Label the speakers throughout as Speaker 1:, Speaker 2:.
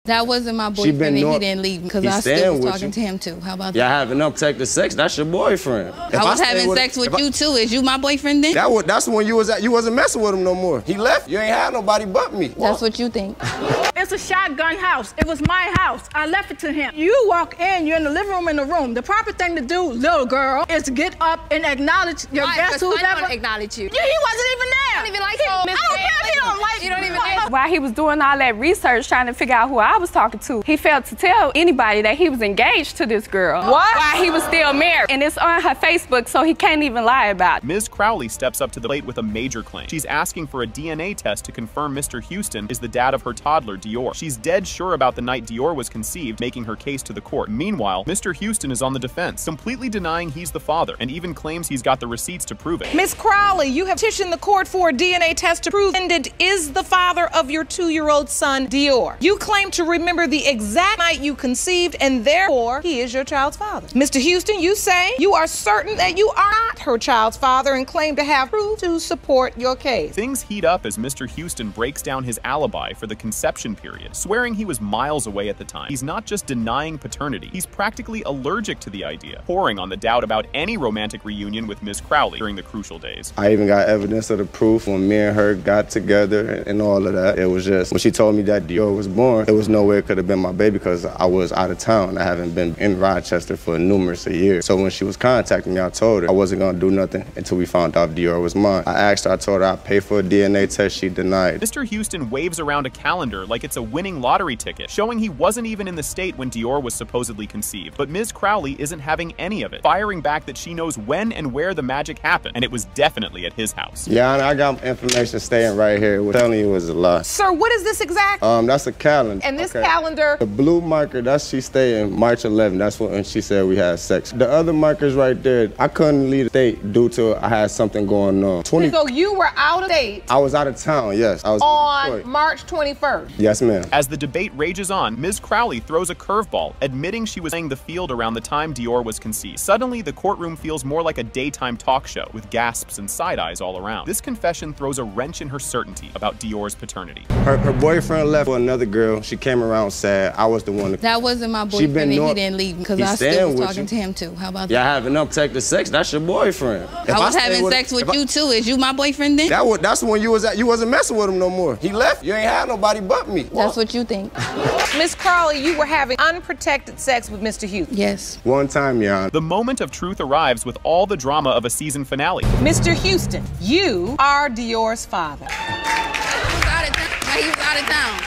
Speaker 1: That wasn't my boyfriend and he didn't leave because I still was talking to him too. How about that?
Speaker 2: Y'all having unprotected sex, that's your boyfriend.
Speaker 1: I was having sex with you too. Is you my boyfriend then?
Speaker 2: That's when you wasn't messing with him no more. He left, you ain't had nobody but me.
Speaker 1: That's what you think.
Speaker 3: It's a shotgun house. It was my house. I left it to him. You walk in, you're in the living room in the room. The proper thing to do, little girl, is to get up and acknowledge your guest who's ever.
Speaker 4: Acknowledge you.
Speaker 3: Yeah, he wasn't even there.
Speaker 4: I don't even like you.
Speaker 3: I don't care if he don't like
Speaker 4: you. Don't even know.
Speaker 5: While he was doing all that research, trying to figure out who I was talking to, he failed to tell anybody that he was engaged to this girl.
Speaker 3: What?
Speaker 5: While he was still married. And it's on her Facebook, so he can't even lie about it.
Speaker 6: Ms. Crowley steps up to the plate with a major claim. She's asking for a DNA test to confirm Mr. Houston is the dad of her toddler, Dior. She's dead sure about the night Dior was conceived, making her case to the court. Meanwhile, Mr. Houston is on the defense, completely denying he's the father, and even claims he's got the receipts to prove it.
Speaker 7: Ms. Crowley, you have petitioned the court for a DNA test to prove defendant is the father of your 2-year-old son, Dior. You claim to remember the exact night you conceived, and therefore, he is your child's father. Mr. Houston, you say you are certain that you are not her child's father and claim to have proof to support your case.
Speaker 6: Things heat up as Mr. Houston breaks down his alibi for the conception period, swearing he was miles away at the time. He's not just denying paternity, he's practically allergic to the idea, pouring on the doubt about any romantic reunion with Ms. Crowley during the crucial days.
Speaker 2: I even got evidence of the proof when me and her got together and all of that. It was just, when she told me that Dior was born, there was no way it could have been my baby because I was out of town. I haven't been in Rochester for numerous years. So when she was contacting me, I told her I wasn't gonna do nothing until we found out Dior was mine. I asked her, I told her I'd pay for a DNA test, she denied.
Speaker 6: Mr. Houston waves around a calendar like it's a winning lottery ticket, showing he wasn't even in the state when Dior was supposedly conceived. But Ms. Crowley isn't having any of it, firing back that she knows when and where the magic happened, and it was definitely at his house.
Speaker 2: Yeah, I got information staying right here. What telling you was a lie.
Speaker 7: Sir, what is this exact?
Speaker 2: That's a calendar.
Speaker 7: And this calendar?
Speaker 2: The blue marker, that's she staying March 11th. That's when she said we had sex. The other markers right there, I couldn't leave the state due to I had something going on.
Speaker 7: So you were out of state?
Speaker 2: I was out of town, yes. I was
Speaker 7: on March 21st?
Speaker 2: Yes, ma'am.
Speaker 6: As the debate rages on, Ms. Crowley throws a curveball, admitting she was playing the field around the time Dior was conceived. Suddenly, the courtroom feels more like a daytime talk show, with gasps and side eyes all around. This confession throws a wrench in her certainty about Dior's paternity.
Speaker 2: Her boyfriend left with another girl. She came around sad. I was the one
Speaker 1: that wasn't my boyfriend and he didn't leave because I still was talking to him too. How about that?
Speaker 2: Y'all having unprotected sex, that's your boyfriend.
Speaker 1: I was having sex with you too. Is you my boyfriend then?
Speaker 2: That's when you wasn't messing with him no more. He left, you ain't had nobody but me.
Speaker 1: That's what you think.
Speaker 7: Ms. Crowley, you were having unprotected sex with Mr. Houston?
Speaker 1: Yes.
Speaker 2: One time, Your Honor.
Speaker 6: The moment of truth arrives with all the drama of a season finale.
Speaker 7: Mr. Houston, you are Dior's father.
Speaker 1: He was out of town.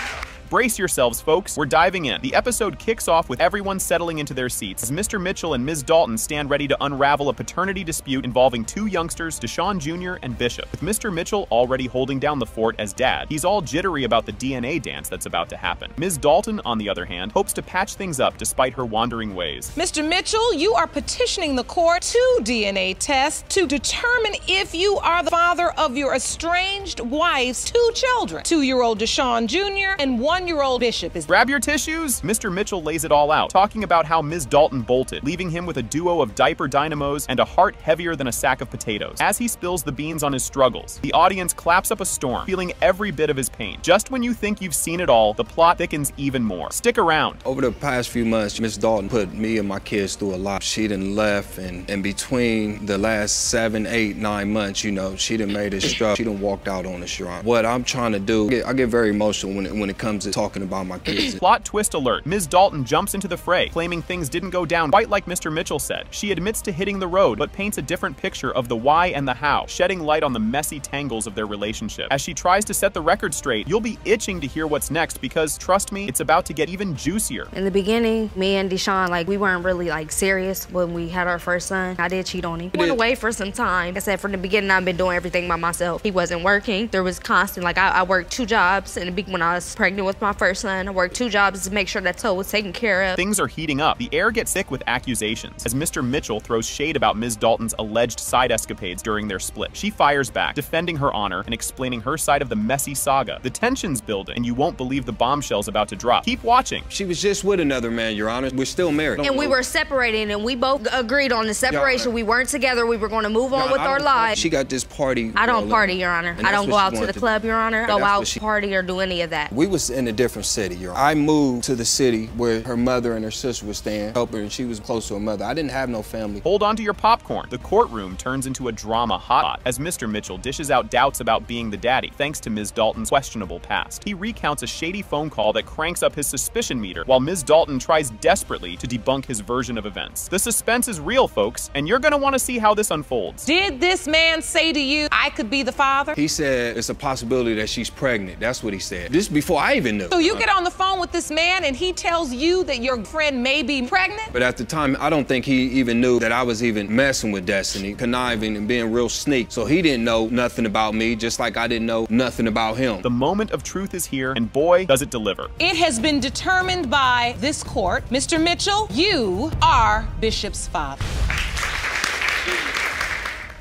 Speaker 6: Brace yourselves, folks. We're diving in. The episode kicks off with everyone settling into their seats as Mr. Mitchell and Ms. Dalton stand ready to unravel a paternity dispute involving 2 youngsters, Deshaun Jr. and Bishop. With Mr. Mitchell already holding down the fort as dad, he's all jittery about the DNA dance that's about to happen. Ms. Dalton, on the other hand, hopes to patch things up despite her wandering ways.
Speaker 7: Mr. Mitchell, you are petitioning the court to DNA test to determine if you are the father of your estranged wife's 2 children, 2-year-old Deshaun Jr. and 1-year-old Bishop.
Speaker 6: Grab your tissues! Mr. Mitchell lays it all out, talking about how Ms. Dalton bolted, leaving him with a duo of diaper dynamos and a heart heavier than a sack of potatoes. As he spills the beans on his struggles, the audience claps up a storm, feeling every bit of his pain. Just when you think you've seen it all, the plot thickens even more. Stick around.
Speaker 8: Over the past few months, Ms. Dalton put me and my kids through a lot. She done left, and in between the last 7, 8, 9 months, you know, she done made us struggle. She done walked out on us, Your Honor. What I'm trying to do, I get very emotional when it comes to talking about my kids.
Speaker 6: Plot twist alert. Ms. Dalton jumps into the fray, claiming things didn't go down quite like Mr. Mitchell said. She admits to hitting the road, but paints a different picture of the why and the how, shedding light on the messy tangles of their relationship. As she tries to set the record straight, you'll be itching to hear what's next because, trust me, it's about to get even juicier.
Speaker 4: In the beginning, me and Deshaun, we weren't really serious when we had our first son. I did cheat on him. Went away for some time. Like I said, from the beginning, I've been doing everything by myself. He wasn't working. There was constant, I worked 2 jobs. When I was pregnant with my first son, I worked 2 jobs to make sure that toe was taken care of.
Speaker 6: Things are heating up. The air gets thick with accusations as Mr. Mitchell throws shade about Ms. Dalton's alleged side escapades during their split. She fires back, defending her honor and explaining her side of the messy saga. The tension's building, and you won't believe the bombshell's about to drop. Keep watching.
Speaker 8: She was just with another man, Your Honor. We're still married.
Speaker 4: And we were separating, and we both agreed on the separation. We weren't together. We were going to move on with our lives.
Speaker 8: She got this party.
Speaker 4: I don't party, Your Honor. I don't go out to the club, Your Honor. Go out, party, or do any of that.
Speaker 8: We was in a different city, Your Honor. I moved to the city where her mother and her sister were staying, help her, and she was close to her mother. I didn't have no family.
Speaker 6: Hold on to your popcorn. The courtroom turns into a drama hotspot as Mr. Mitchell dishes out doubts about being the daddy, thanks to Ms. Dalton's questionable past. He recounts a shady phone call that cranks up his suspicion meter, while Ms. Dalton tries desperately to debunk his version of events. The suspense is real, folks, and you're gonna want to see how this unfolds.
Speaker 7: Did this man say to you, I could be the father?
Speaker 8: He said it's a possibility that she's pregnant. That's what he said. This before I even knew.
Speaker 7: So you get on the phone with this man and he tells you that your friend may be pregnant?
Speaker 8: But at the time, I don't think he even knew that I was even messing with Destiny, conniving and being real sneak. So he didn't know nothing about me, just like I didn't know nothing about him.
Speaker 6: The moment of truth is here, and boy, does it deliver.
Speaker 7: It has been determined by this court. Mr. Mitchell, you are Bishop's father.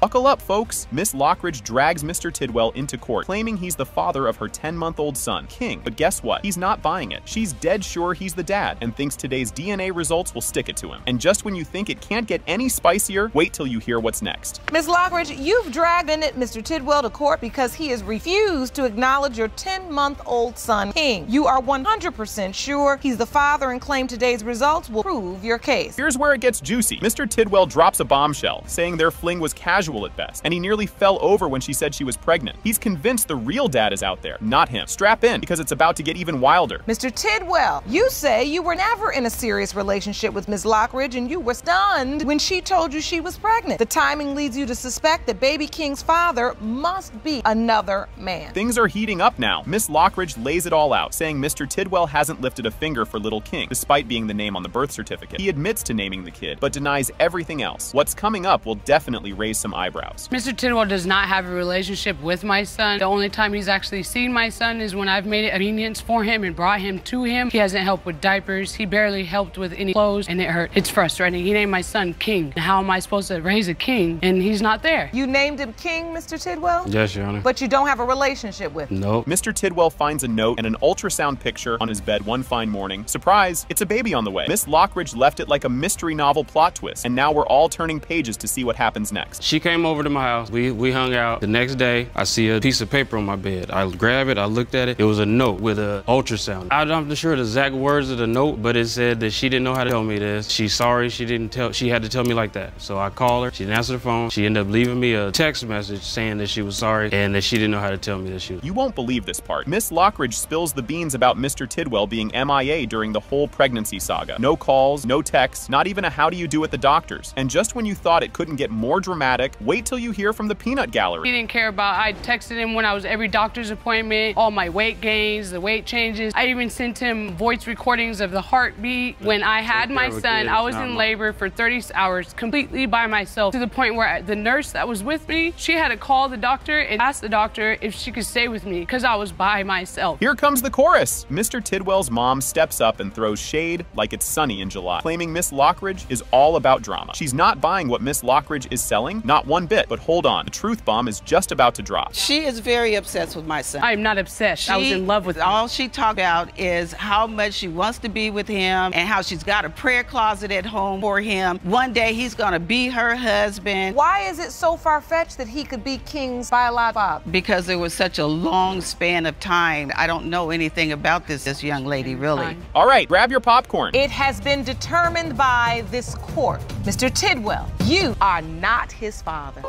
Speaker 6: Buckle up, folks. Miss Lockridge drags Mr. Tidwell into court, claiming he's the father of her 10-month-old son, King. But guess what? He's not buying it. She's dead sure he's the dad, and thinks today's DNA results will stick it to him. And just when you think it can't get any spicier, wait till you hear what's next.
Speaker 7: Ms. Lockridge, you've dragged Mr. Tidwell to court because he has refused to acknowledge your 10-month-old son, King. You are 100% sure he's the father and claim today's results will prove your case.
Speaker 6: Here's where it gets juicy. Mr. Tidwell drops a bombshell, saying their fling was casual at best, and he nearly fell over when she said she was pregnant. He's convinced the real dad is out there, not him. Strap in, because it's about to get even wilder.
Speaker 7: Mr. Tidwell, you say you were never in a serious relationship with Ms. Lockridge and you were stunned when she told you she was pregnant. The timing leads you to suspect that baby King's father must be another man.
Speaker 6: Things are heating up now. Miss Lockridge lays it all out, saying Mr. Tidwell hasn't lifted a finger for little King, despite being the name on the birth certificate. He admits to naming the kid, but denies everything else. What's coming up will definitely raise some eyebrows.
Speaker 1: Mr. Tidwell does not have a relationship with my son. The only time he's actually seen my son is when I've made it convenience for him and brought him to him. He hasn't helped with diapers. He barely helped with any clothes, and it hurt. It's frustrating. He named my son King. How am I supposed to raise a king and he's not there?
Speaker 7: You named him King, Mr. Tidwell?
Speaker 1: Yes, Your Honor.
Speaker 7: But you don't have a relationship with him?
Speaker 1: No.
Speaker 6: Mr. Tidwell finds a note and an ultrasound picture on his bed one fine morning. Surprise, it's a baby on the way. Miss Lockridge left it like a mystery novel plot twist, and now we're all turning pages to see what happens next.
Speaker 9: She came over to my house. We hung out. The next day, I see a piece of paper on my bed. I grab it, I looked at it. It was a note with an ultrasound. I'm not sure the exact words of the note, but it said that she didn't know how to tell me this. She's sorry she had to tell me like that. So I called her, she didn't answer the phone. She ended up leaving me a text message saying that she was sorry and that she didn't know how to tell me that she was.
Speaker 6: You won't believe this part. Miss Lockridge spills the beans about Mr. Tidwell being MIA during the whole pregnancy saga. No calls, no texts, not even a how do you do at the doctor's. And just when you thought it couldn't get more dramatic, wait till you hear from the peanut gallery.
Speaker 1: He didn't care about, I texted him when I was every doctor's appointment, all my weight gains, the weight changes. I even sent him voice recordings of the heartbeat. When I had my son, I was in labor for 30 hours completely by myself, to the point where the nurse that was with me, she had to call the doctor and ask the doctor if she could stay with me because I was by myself.
Speaker 6: Here comes the chorus. Mr. Tidwell's mom steps up and throws shade like it's sunny in July, claiming Miss Lockridge is all about drama. She's not buying what Miss Lockridge is selling, not one bit, but hold on, the truth bomb is just about to drop.
Speaker 10: She is very obsessed with my son.
Speaker 1: I'm not obsessed. I was in love with him.
Speaker 10: All she talked about is how much she wants to be with him and how she's got a prayer closet at home for him. One day he's gonna be her husband.
Speaker 7: Why is it so far-fetched that he could be King's biological father?
Speaker 10: Because there was such a long span of time. I don't know anything about this young lady, really.
Speaker 6: All right, grab your popcorn.
Speaker 7: It has been determined by this court. Mr. Tidwell, you are not his father.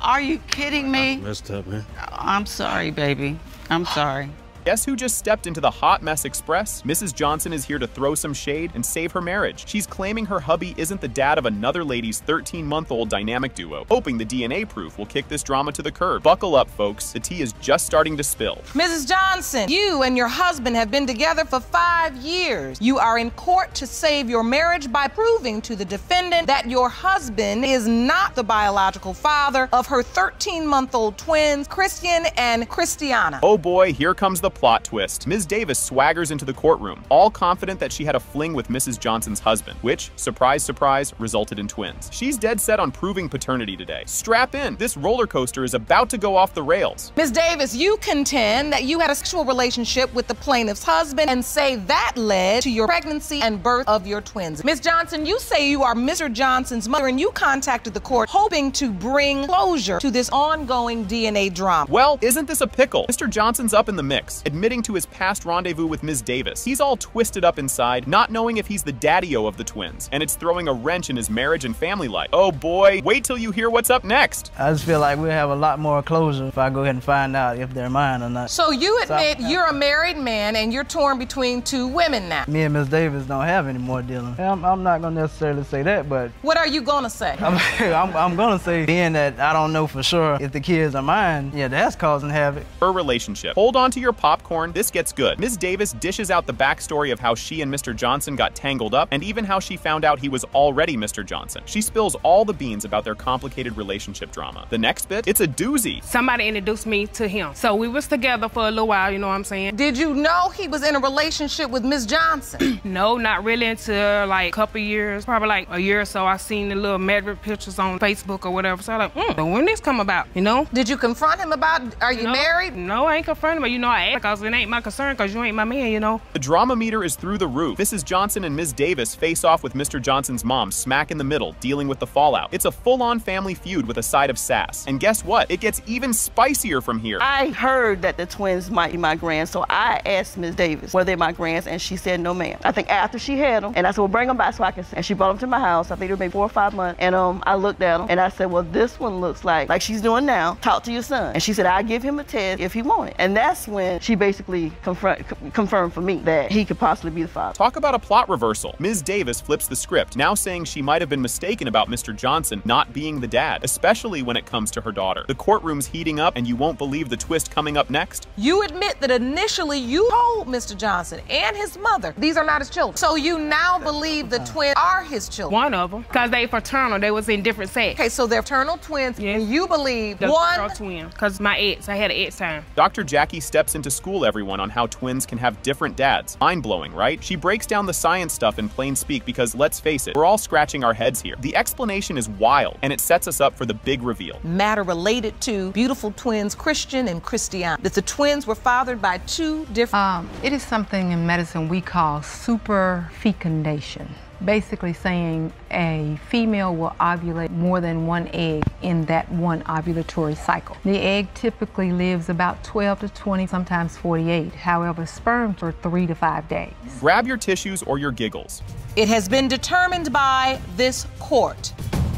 Speaker 10: Are you kidding me?
Speaker 9: Messed up, man.
Speaker 10: I'm sorry, baby. I'm sorry.
Speaker 6: Guess who just stepped into the Hot Mess Express? Mrs. Johnson is here to throw some shade and save her marriage. She's claiming her hubby isn't the dad of another lady's 13-month-old dynamic duo, hoping the DNA proof will kick this drama to the curb. Buckle up, folks. The tea is just starting to spill.
Speaker 7: Mrs. Johnson, you and your husband have been together for 5 years. You are in court to save your marriage by proving to the defendant that your husband is not the biological father of her 13-month-old twins, Christian and Christiana.
Speaker 6: Oh boy, here comes the plot twist. Ms. Davis swaggers into the courtroom, all confident that she had a fling with Mrs. Johnson's husband, which, surprise, surprise, resulted in twins. She's dead set on proving paternity today. Strap in. This roller coaster is about to go off the rails.
Speaker 7: Ms. Davis, you contend that you had a sexual relationship with the plaintiff's husband and say that led to your pregnancy and birth of your twins. Ms. Johnson, you say you are Mr. Johnson's mother and you contacted the court hoping to bring closure to this ongoing DNA drama.
Speaker 6: Well, isn't this a pickle? Mr. Johnson's up in the mix. Davis, admitting to his past rendezvous with Ms. Davis. He's all twisted up inside, not knowing if he's the daddy-o of the twins, and it's throwing a wrench in his marriage and family life. Oh boy, wait till you hear what's up next.
Speaker 11: I just feel like we'll have a lot more closure if I go ahead and find out if they're mine or not.
Speaker 7: So you admit you're a married man and you're torn between two women now.
Speaker 11: Me and Ms. Davis don't have any more dealing. I'm not gonna necessarily say that, but
Speaker 7: what are you gonna say?
Speaker 11: I'm gonna say, being that I don't know for sure if the kids are mine, yeah, that's causing havoc.
Speaker 6: Her relationship. Hold on to your popcorn, this gets good. Ms. Davis dishes out the backstory of how she and Mr. Johnson got tangled up, and even how she found out he was already Mr. Johnson. She spills all the beans about their complicated relationship drama. The next bit, it's a doozy.
Speaker 12: Somebody introduced me to him. So we was together for a little while, you know what I'm saying?
Speaker 7: Did you know he was in a relationship with Ms. Johnson?
Speaker 12: No, not really until like a couple years, probably like a year or so. I seen the little married pictures on Facebook or whatever. So I was like, when this come about, you know?
Speaker 7: Did you confront him about, are you married?
Speaker 12: No, I ain't confronting him, but you know, I asked because it ain't my concern because you ain't my man, you know?
Speaker 6: The drama meter is through the roof. Mrs. Johnson and Ms. Davis face off with Mr. Johnson's mom smack in the middle, dealing with the fallout. It's a full-on family feud with a side of sass. And guess what? It gets even spicier from here.
Speaker 10: I heard that the twins might be my grands, so I asked Ms. Davis were they my grands, and she said no, ma'am. I think after she had them, and I said, well, bring them back so I can see. And she brought them to my house. I think it was maybe 4 or 5 months. And I looked at them, and I said, well, this one looks like she's doing now. Talk to your son. And she said, I'll give him a test if he wanted. And that's when she basically confirmed for me that he could possibly be the father.
Speaker 6: Talk about a plot reversal. Ms. Davis flips the script, now saying she might have been mistaken about Mr. Johnson not being the dad, especially when it comes to her daughter. The courtroom's heating up, and you won't believe the twist coming up next.
Speaker 7: You admit that initially you told Mr. Johnson and his mother these are not his children. So you now believe the twins are his children.
Speaker 12: One of them, because they fraternal. They was in different sets.
Speaker 7: Okay, so they're fraternal twins, and you believe
Speaker 12: the
Speaker 7: one
Speaker 12: twin. Because my ex, I had an ex time.
Speaker 6: Dr. Jackie steps in to school everyone on how twins can have different dads. Mind-blowing, right? She breaks down the science stuff in plain speak because, let's face it, we're all scratching our heads here. The explanation is wild, and it sets us up for the big reveal.
Speaker 7: Matter related to beautiful twins, Christian and Christiane. That the twins were fathered by two different...
Speaker 13: It is something in medicine we call superfecundation. Basically saying a female will ovulate more than one egg in that one ovulatory cycle. The egg typically lives about 12 to 20, sometimes 48. However, sperm for 3 to 5 days.
Speaker 6: Grab your tissues or your giggles.
Speaker 7: It has been determined by this court.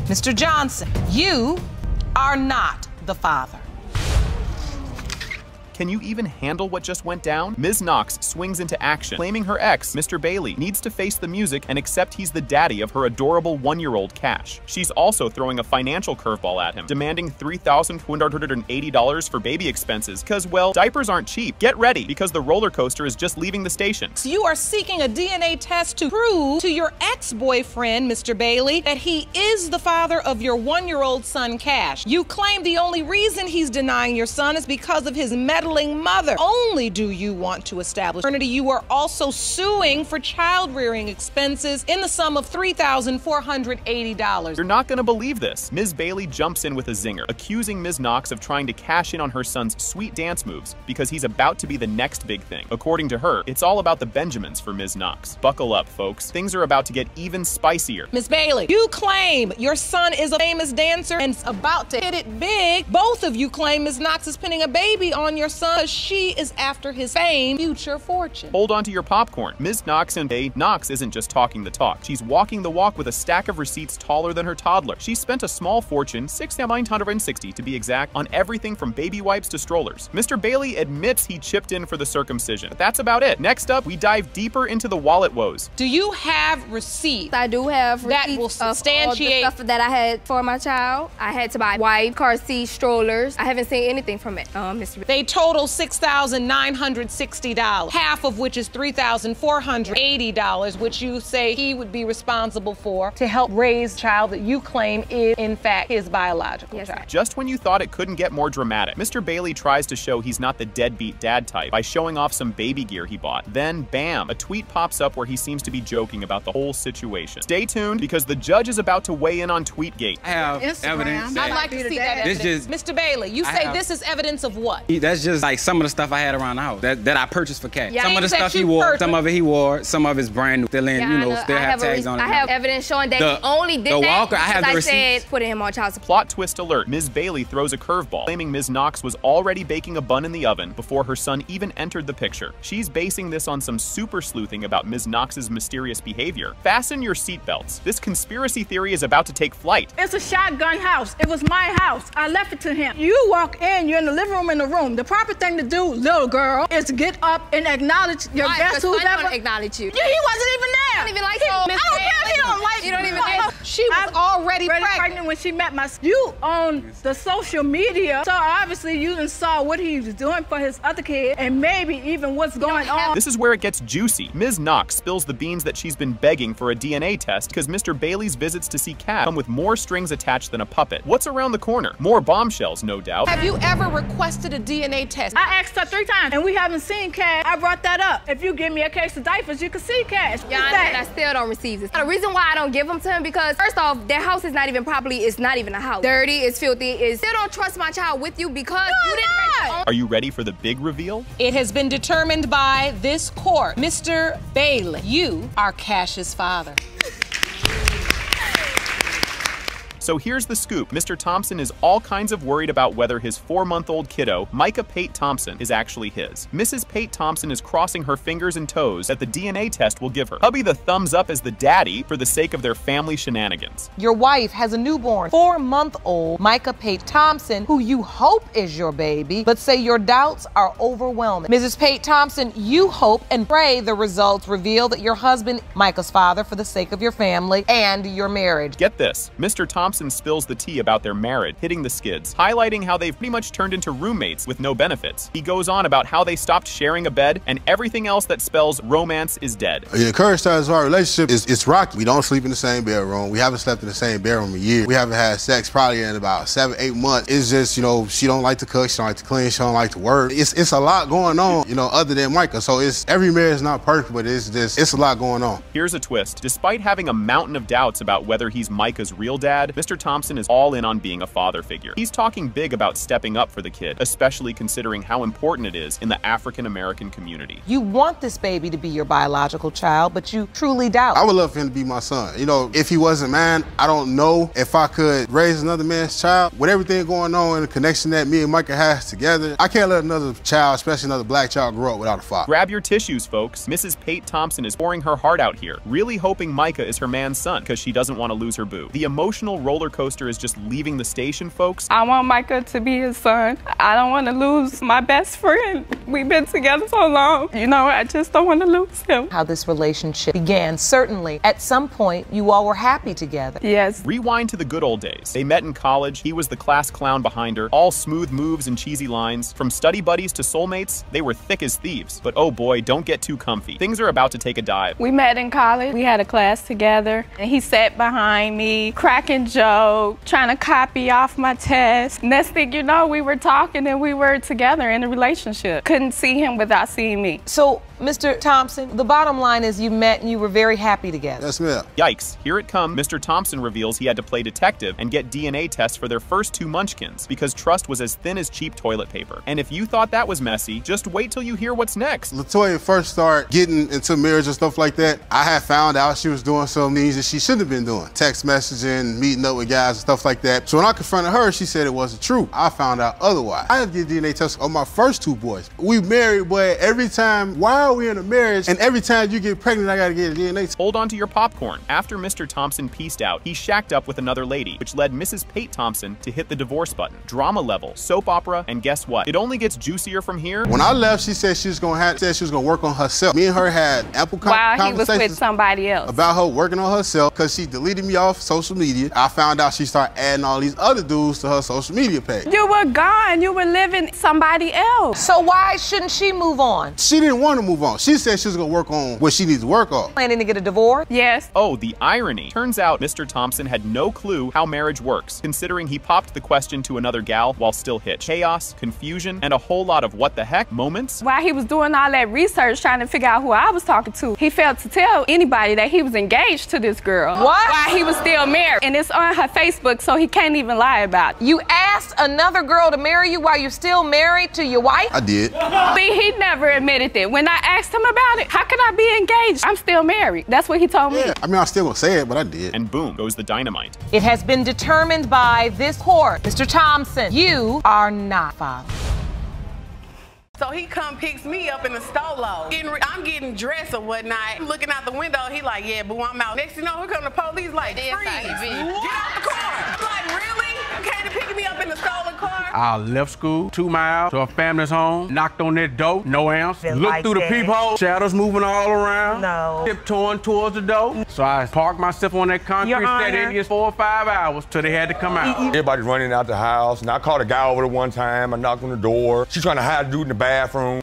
Speaker 7: Mr. Johnson, you are not the father.
Speaker 6: Can you even handle what just went down? Ms. Knox swings into action, claiming her ex, Mr. Bailey, needs to face the music and accept he's the daddy of her adorable 1-year-old Cash. She's also throwing a financial curveball at him, demanding $3,280 for baby expenses, because, well, diapers aren't cheap. Get ready, because the roller coaster is just leaving the station.
Speaker 7: So you are seeking a DNA test to prove to your ex-boyfriend, Mr. Bailey, that he is the father of your 1-year-old son, Cash. You claim the only reason he's denying your son is because of his meddling mother. Only do you want to establish paternity, you are also suing for child-rearing expenses in the sum of $3,480.
Speaker 6: You're not gonna believe this. Ms. Bailey jumps in with a zinger, accusing Ms. Knox of trying to cash in on her son's sweet dance moves because he's about to be the next big thing. According to her, it's all about the Benjamins for Ms. Knox. Buckle up, folks. Things are about to get even spicier.
Speaker 7: Ms. Bailey, you claim your son is a famous dancer and is about to hit it big. Both of you claim Ms. Knox is pinning a baby on your son because she is after his fame, future fortune.
Speaker 6: Hold on to your popcorn. Ms. Knox Knox isn't just talking the talk. She's walking the walk with a stack of receipts taller than her toddler. She spent a small fortune, $6,960 to be exact, on everything from baby wipes to strollers. Mr. Bailey admits he chipped in for the circumcision, but that's about it. Next up, we dive deeper into the wallet woes.
Speaker 7: Do you have receipts?
Speaker 4: I do have receipts
Speaker 7: that will substantiate
Speaker 4: all the stuff that I had for my child. I had to buy white car seat strollers. I haven't seen anything from it, Mr.
Speaker 7: They total $6,960, half of which is $3,480, which you say he would be responsible for to help raise a child that you claim is, in fact, his biological child.
Speaker 6: Just when you thought it couldn't get more dramatic, Mr. Bailey tries to show he's not the deadbeat dad type by showing off some baby gear he bought. Then, bam, a tweet pops up where he seems to be joking about the whole situation. Stay tuned, because the judge is about to weigh in on Tweetgate.
Speaker 14: I have evidence.
Speaker 7: I'd like to see that evidence. Mr. Bailey, you say this is evidence of what?
Speaker 14: That's just just like some of the stuff I had around the house that I purchased for cash.
Speaker 4: Yeah,
Speaker 14: some of the stuff he wore, some of it he wore, some of it's brand new. Still in,
Speaker 4: Yeah,
Speaker 14: you know, still have tags on it.
Speaker 4: I have evidence showing that he only did that
Speaker 14: Walker, I have the
Speaker 4: because I
Speaker 14: receipts.
Speaker 4: said put him on child support.
Speaker 6: Plot twist alert. Ms. Bailey throws a curveball, claiming Ms. Knox was already baking a bun in the oven before her son even entered the picture. She's basing this on some super sleuthing about Ms. Knox's mysterious behavior. Fasten your seatbelts. This conspiracy theory is about to take flight.
Speaker 3: It's a shotgun house. It was my house. I left it to him. You walk in, you're in the living room in the room. The proper thing to do, little girl, is get up and acknowledge your guest who's ever
Speaker 4: acknowledge you.
Speaker 3: Yeah, he wasn't even there.
Speaker 4: You don't even like
Speaker 3: him.
Speaker 4: him.
Speaker 3: I don't care if he don't like
Speaker 4: you. Don't even
Speaker 3: She was already pregnant when she met my. You on the social media, so obviously you done saw what he was doing for his other kid, and maybe even what's going on.
Speaker 6: This is where it gets juicy. Ms. Knox spills the beans that she's been begging for a DNA test because Mr. Bailey's visits to see Cab come with more strings attached than a puppet. What's around the corner? More bombshells, no doubt.
Speaker 7: Have you ever requested a DNA test?
Speaker 3: I asked her 3 times, and we haven't seen Cash. I brought that up. If you give me a case of diapers, you can see Cash.
Speaker 4: Yeah, and I still don't receive this. The reason why I don't give them to him because first off, their house is not even properly. It's not even a house. Dirty. It's filthy. It's still don't trust my child with you because you didn't.
Speaker 6: Are you ready for the big reveal?
Speaker 7: It has been determined by this court. Mr. Bailey, you are Cash's father.
Speaker 6: So here's the scoop. Mr. Thompson is all kinds of worried about whether his 4-month-old kiddo, Micah Pate Thompson, is actually his. Mrs. Pate Thompson is crossing her fingers and toes that the DNA test will give her hubby the thumbs up as the daddy for the sake of their family shenanigans.
Speaker 7: Your wife has a newborn 4-month-old Micah Pate Thompson, who you hope is your baby, but say your doubts are overwhelming. Mrs. Pate Thompson, you hope and pray the results reveal that your husband, Micah's father, for the sake of your family and your marriage.
Speaker 6: Get this, Mr. Thompson spills the tea about their marriage, hitting the skids, highlighting how they've pretty much turned into roommates with no benefits. He goes on about how they stopped sharing a bed and everything else that spells romance is dead.
Speaker 15: The current status of our relationship is it's rocky. We don't sleep in the same bedroom. We haven't slept in the same bedroom in a year. We haven't had sex probably in about 7-8 months. It's just, you know, she don't like to cook, she don't like to clean, she don't like to work. It's a lot going on, you know, other than Micah. So every marriage is not perfect, but it's a lot going on.
Speaker 6: Here's a twist. Despite having a mountain of doubts about whether he's Micah's real dad, Mr. Thompson is all in on being a father figure. He's talking big about stepping up for the kid, especially considering how important it is in the African-American community.
Speaker 7: You want this baby to be your biological child, but you truly doubt.
Speaker 15: I would love for him to be my son. You know, if he wasn't mine, I don't know if I could raise another man's child. With everything going on and the connection that me and Micah has together, I can't let another child, especially another black child, grow up without a father.
Speaker 6: Grab your tissues, folks. Mrs. Pate Thompson is pouring her heart out here, really hoping Micah is her man's son because she doesn't want to lose her boo. The emotional roller coaster is just leaving the station, folks.
Speaker 5: I want Micah to be his son. I don't want to lose my best friend. We've been together so long. You know, I just don't want to lose him.
Speaker 7: How this relationship began. Certainly, at some point, you all were happy together.
Speaker 5: Yes.
Speaker 6: Rewind to the good old days. They met in college. He was the class clown behind her. All smooth moves and cheesy lines. From study buddies to soulmates, they were thick as thieves. But oh boy, don't get too comfy. Things are about to take a dive.
Speaker 5: We met in college. We had a class together. And he sat behind me, cracking jokes, trying to copy off my test. Next thing you know, we were talking and we were together in a relationship. Couldn't see him without seeing me.
Speaker 7: So, Mr. Thompson, the bottom line is you met and you were very happy together.
Speaker 15: Yes, ma'am.
Speaker 6: Yikes, here it comes. Mr. Thompson reveals he had to play detective and get DNA tests for their first 2 munchkins because trust was as thin as cheap toilet paper. And if you thought that was messy, just wait till you hear what's next.
Speaker 15: LaToya first started getting into marriage and stuff like that. I had found out she was doing some things that she shouldn't have been doing. Text messaging, meeting up with guys and stuff like that. So when I confronted her, she said it wasn't true. I found out otherwise. I had to get DNA tests on my first 2 boys. We married, but every time, while we're in a marriage, and every time you get pregnant, I gotta get a DNA test.
Speaker 6: Hold on to your popcorn. After Mr. Thompson pieced out, he shacked up with another lady, which led Mrs. Pate Thompson to hit the divorce button. Drama level, soap opera, and guess what? It only gets juicier from here.
Speaker 15: When I left, she said she was gonna work on herself. Me and her had ample conversations.
Speaker 5: While he was with somebody else.
Speaker 15: About her working on herself, because she deleted me off social media. I found out she started adding all these other dudes to her social media page.
Speaker 5: You were gone. You were living somebody else.
Speaker 7: So why shouldn't she move on?
Speaker 15: She didn't want to move move on. She said she was gonna work on what she needs to work on.
Speaker 7: Planning to get a divorce?
Speaker 5: Yes.
Speaker 6: Oh, the irony. Turns out Mr. Thompson had no clue how marriage works, considering he popped the question to another gal while still hitched. Chaos, confusion, and a whole lot of what the heck moments.
Speaker 5: While he was doing all that research trying to figure out who I was talking to, he failed to tell anybody that he was engaged to this girl.
Speaker 7: What?
Speaker 5: While he was still married. And it's on her Facebook, so he can't even lie about it.
Speaker 7: You asked another girl to marry you while you're still married to your wife?
Speaker 15: I did.
Speaker 5: See, he never admitted it. When I asked him about it, how can I be engaged? I'm still married. That's what he told me.
Speaker 15: Yeah, I mean, I'm still gonna say it, but I did.
Speaker 6: And boom goes the dynamite.
Speaker 7: It has been determined by this court, Mr. Thompson, you are not father.
Speaker 1: So he come picks me up in the stolo. I'm getting dressed or whatnot. I'm looking out the window. He like, yeah, boo, I'm out. Next thing you know, here come the police like, freeze. Get out the car. I'm like, really? You came to pick me up in the stolen car?
Speaker 16: I left school 2 miles to a family's home, knocked on their door, no answer. Looked through the peephole, shadows moving all around.
Speaker 10: No.
Speaker 16: Tiptoeing towards the door. So I parked myself on that concrete steady 4 or 5 hours till they had to come out.
Speaker 17: Everybody's running out the house, and I caught a guy over there one time. I knocked on the door. She's trying to hide a dude in the bathroom.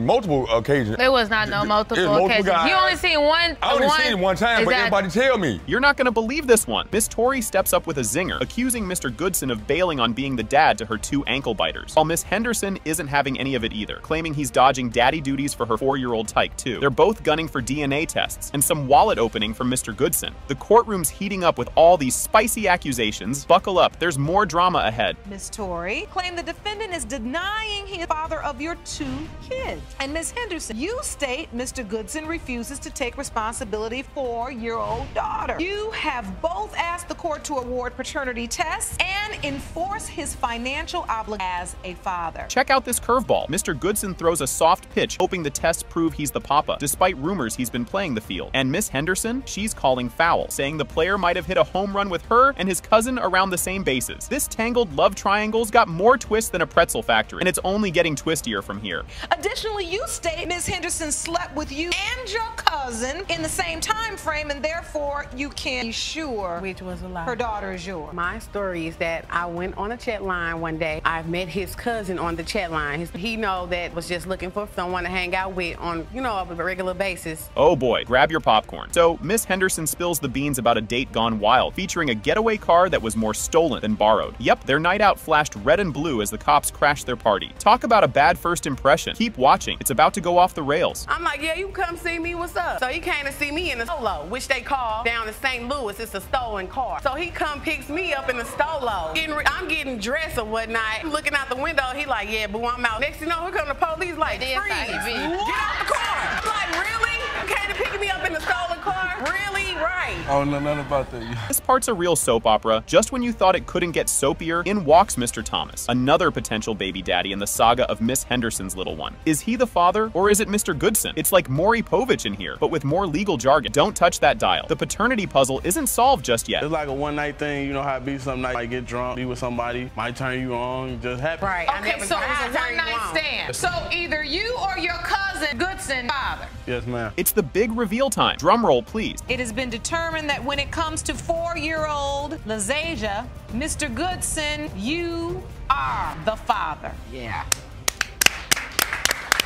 Speaker 17: Multiple occasions.
Speaker 18: There was not no multiple occasions.
Speaker 17: Guys.
Speaker 18: You only seen one.
Speaker 17: I only seen it one time, but everybody tell me.
Speaker 6: You're not gonna believe this one. Miss Tori steps up with a zinger, accusing Mr. Goodson of bailing on being the dad to her 2 ankle biters. While Miss Henderson isn't having any of it either, claiming he's dodging daddy duties for her 4-year-old tyke too. They're both gunning for DNA tests and some wallet opening from Mr. Goodson. The courtroom's heating up with all these spicy accusations. Buckle up, there's more drama ahead.
Speaker 7: Miss Tori claimed the defendant is denying he is father of your 2 kids. And Miss Henderson, you state Mr. Goodson refuses to take responsibility for your old daughter. You have both asked the court to award paternity tests and enforce his financial obligation as a father.
Speaker 6: Check out this curveball. Mr. Goodson throws a soft pitch, hoping the tests prove he's the papa, despite rumors he's been playing the field. And Miss Henderson, she's calling foul, saying the player might have hit a home run with her and his cousin around the same bases. This tangled love triangle's got more twists than a pretzel factory, and it's only getting twistier from here.
Speaker 7: Additionally, you state Miss Henderson slept with you and your cousin in the same time frame, and therefore you can be sure
Speaker 1: Which was a lie.
Speaker 7: her daughter is yours.
Speaker 1: My story is that I went on a chat line one day. I met his cousin on the chat line. He know that was just looking for someone to hang out with on, a regular basis.
Speaker 6: Oh boy, grab your popcorn. So Miss Henderson spills the beans about a date gone wild, featuring a getaway car that was more stolen than borrowed. Yep, their night out flashed red and blue as the cops crashed their party. Talk about a bad first impression. Keep watching. It's about to go off the rails.
Speaker 1: I'm like, yeah, you come see me, what's up? So he came to see me in the stolo, which they call down in St. Louis, it's a stolen car. So he come picks me up in the stolo. I'm getting dressed or whatnot. I'm looking out the window, he like, yeah, boo, I'm out. Next thing you know, here come the police like, freeze. Get out the car. I'm like, really? You came to pick me up in the stolen car? Really? Right.
Speaker 17: Oh, no, nothing about that.
Speaker 6: This part's a real soap opera. Just when you thought it couldn't get soapier, in walks Mr. Thomas, another potential baby daddy in the saga of Miss Henderson's little one. Is he the father, or is it Mr. Goodson? It's like Maury Povich in here, but with more legal jargon. Don't touch that dial. The paternity puzzle isn't solved just yet.
Speaker 16: It's like a one-night thing. You know how it be some night, might get drunk, be with somebody, might turn you on, just happen.
Speaker 1: Right.
Speaker 7: Okay, so it was a one-night stand. So either you or your cousin Goodson father.
Speaker 16: Yes, ma'am.
Speaker 6: It's the big reveal time. Drum roll, please.
Speaker 7: It has been determined that when it comes to 4-year-old Lazasia, Mr. Goodson, you are the father.
Speaker 1: Yeah.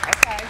Speaker 1: Okay.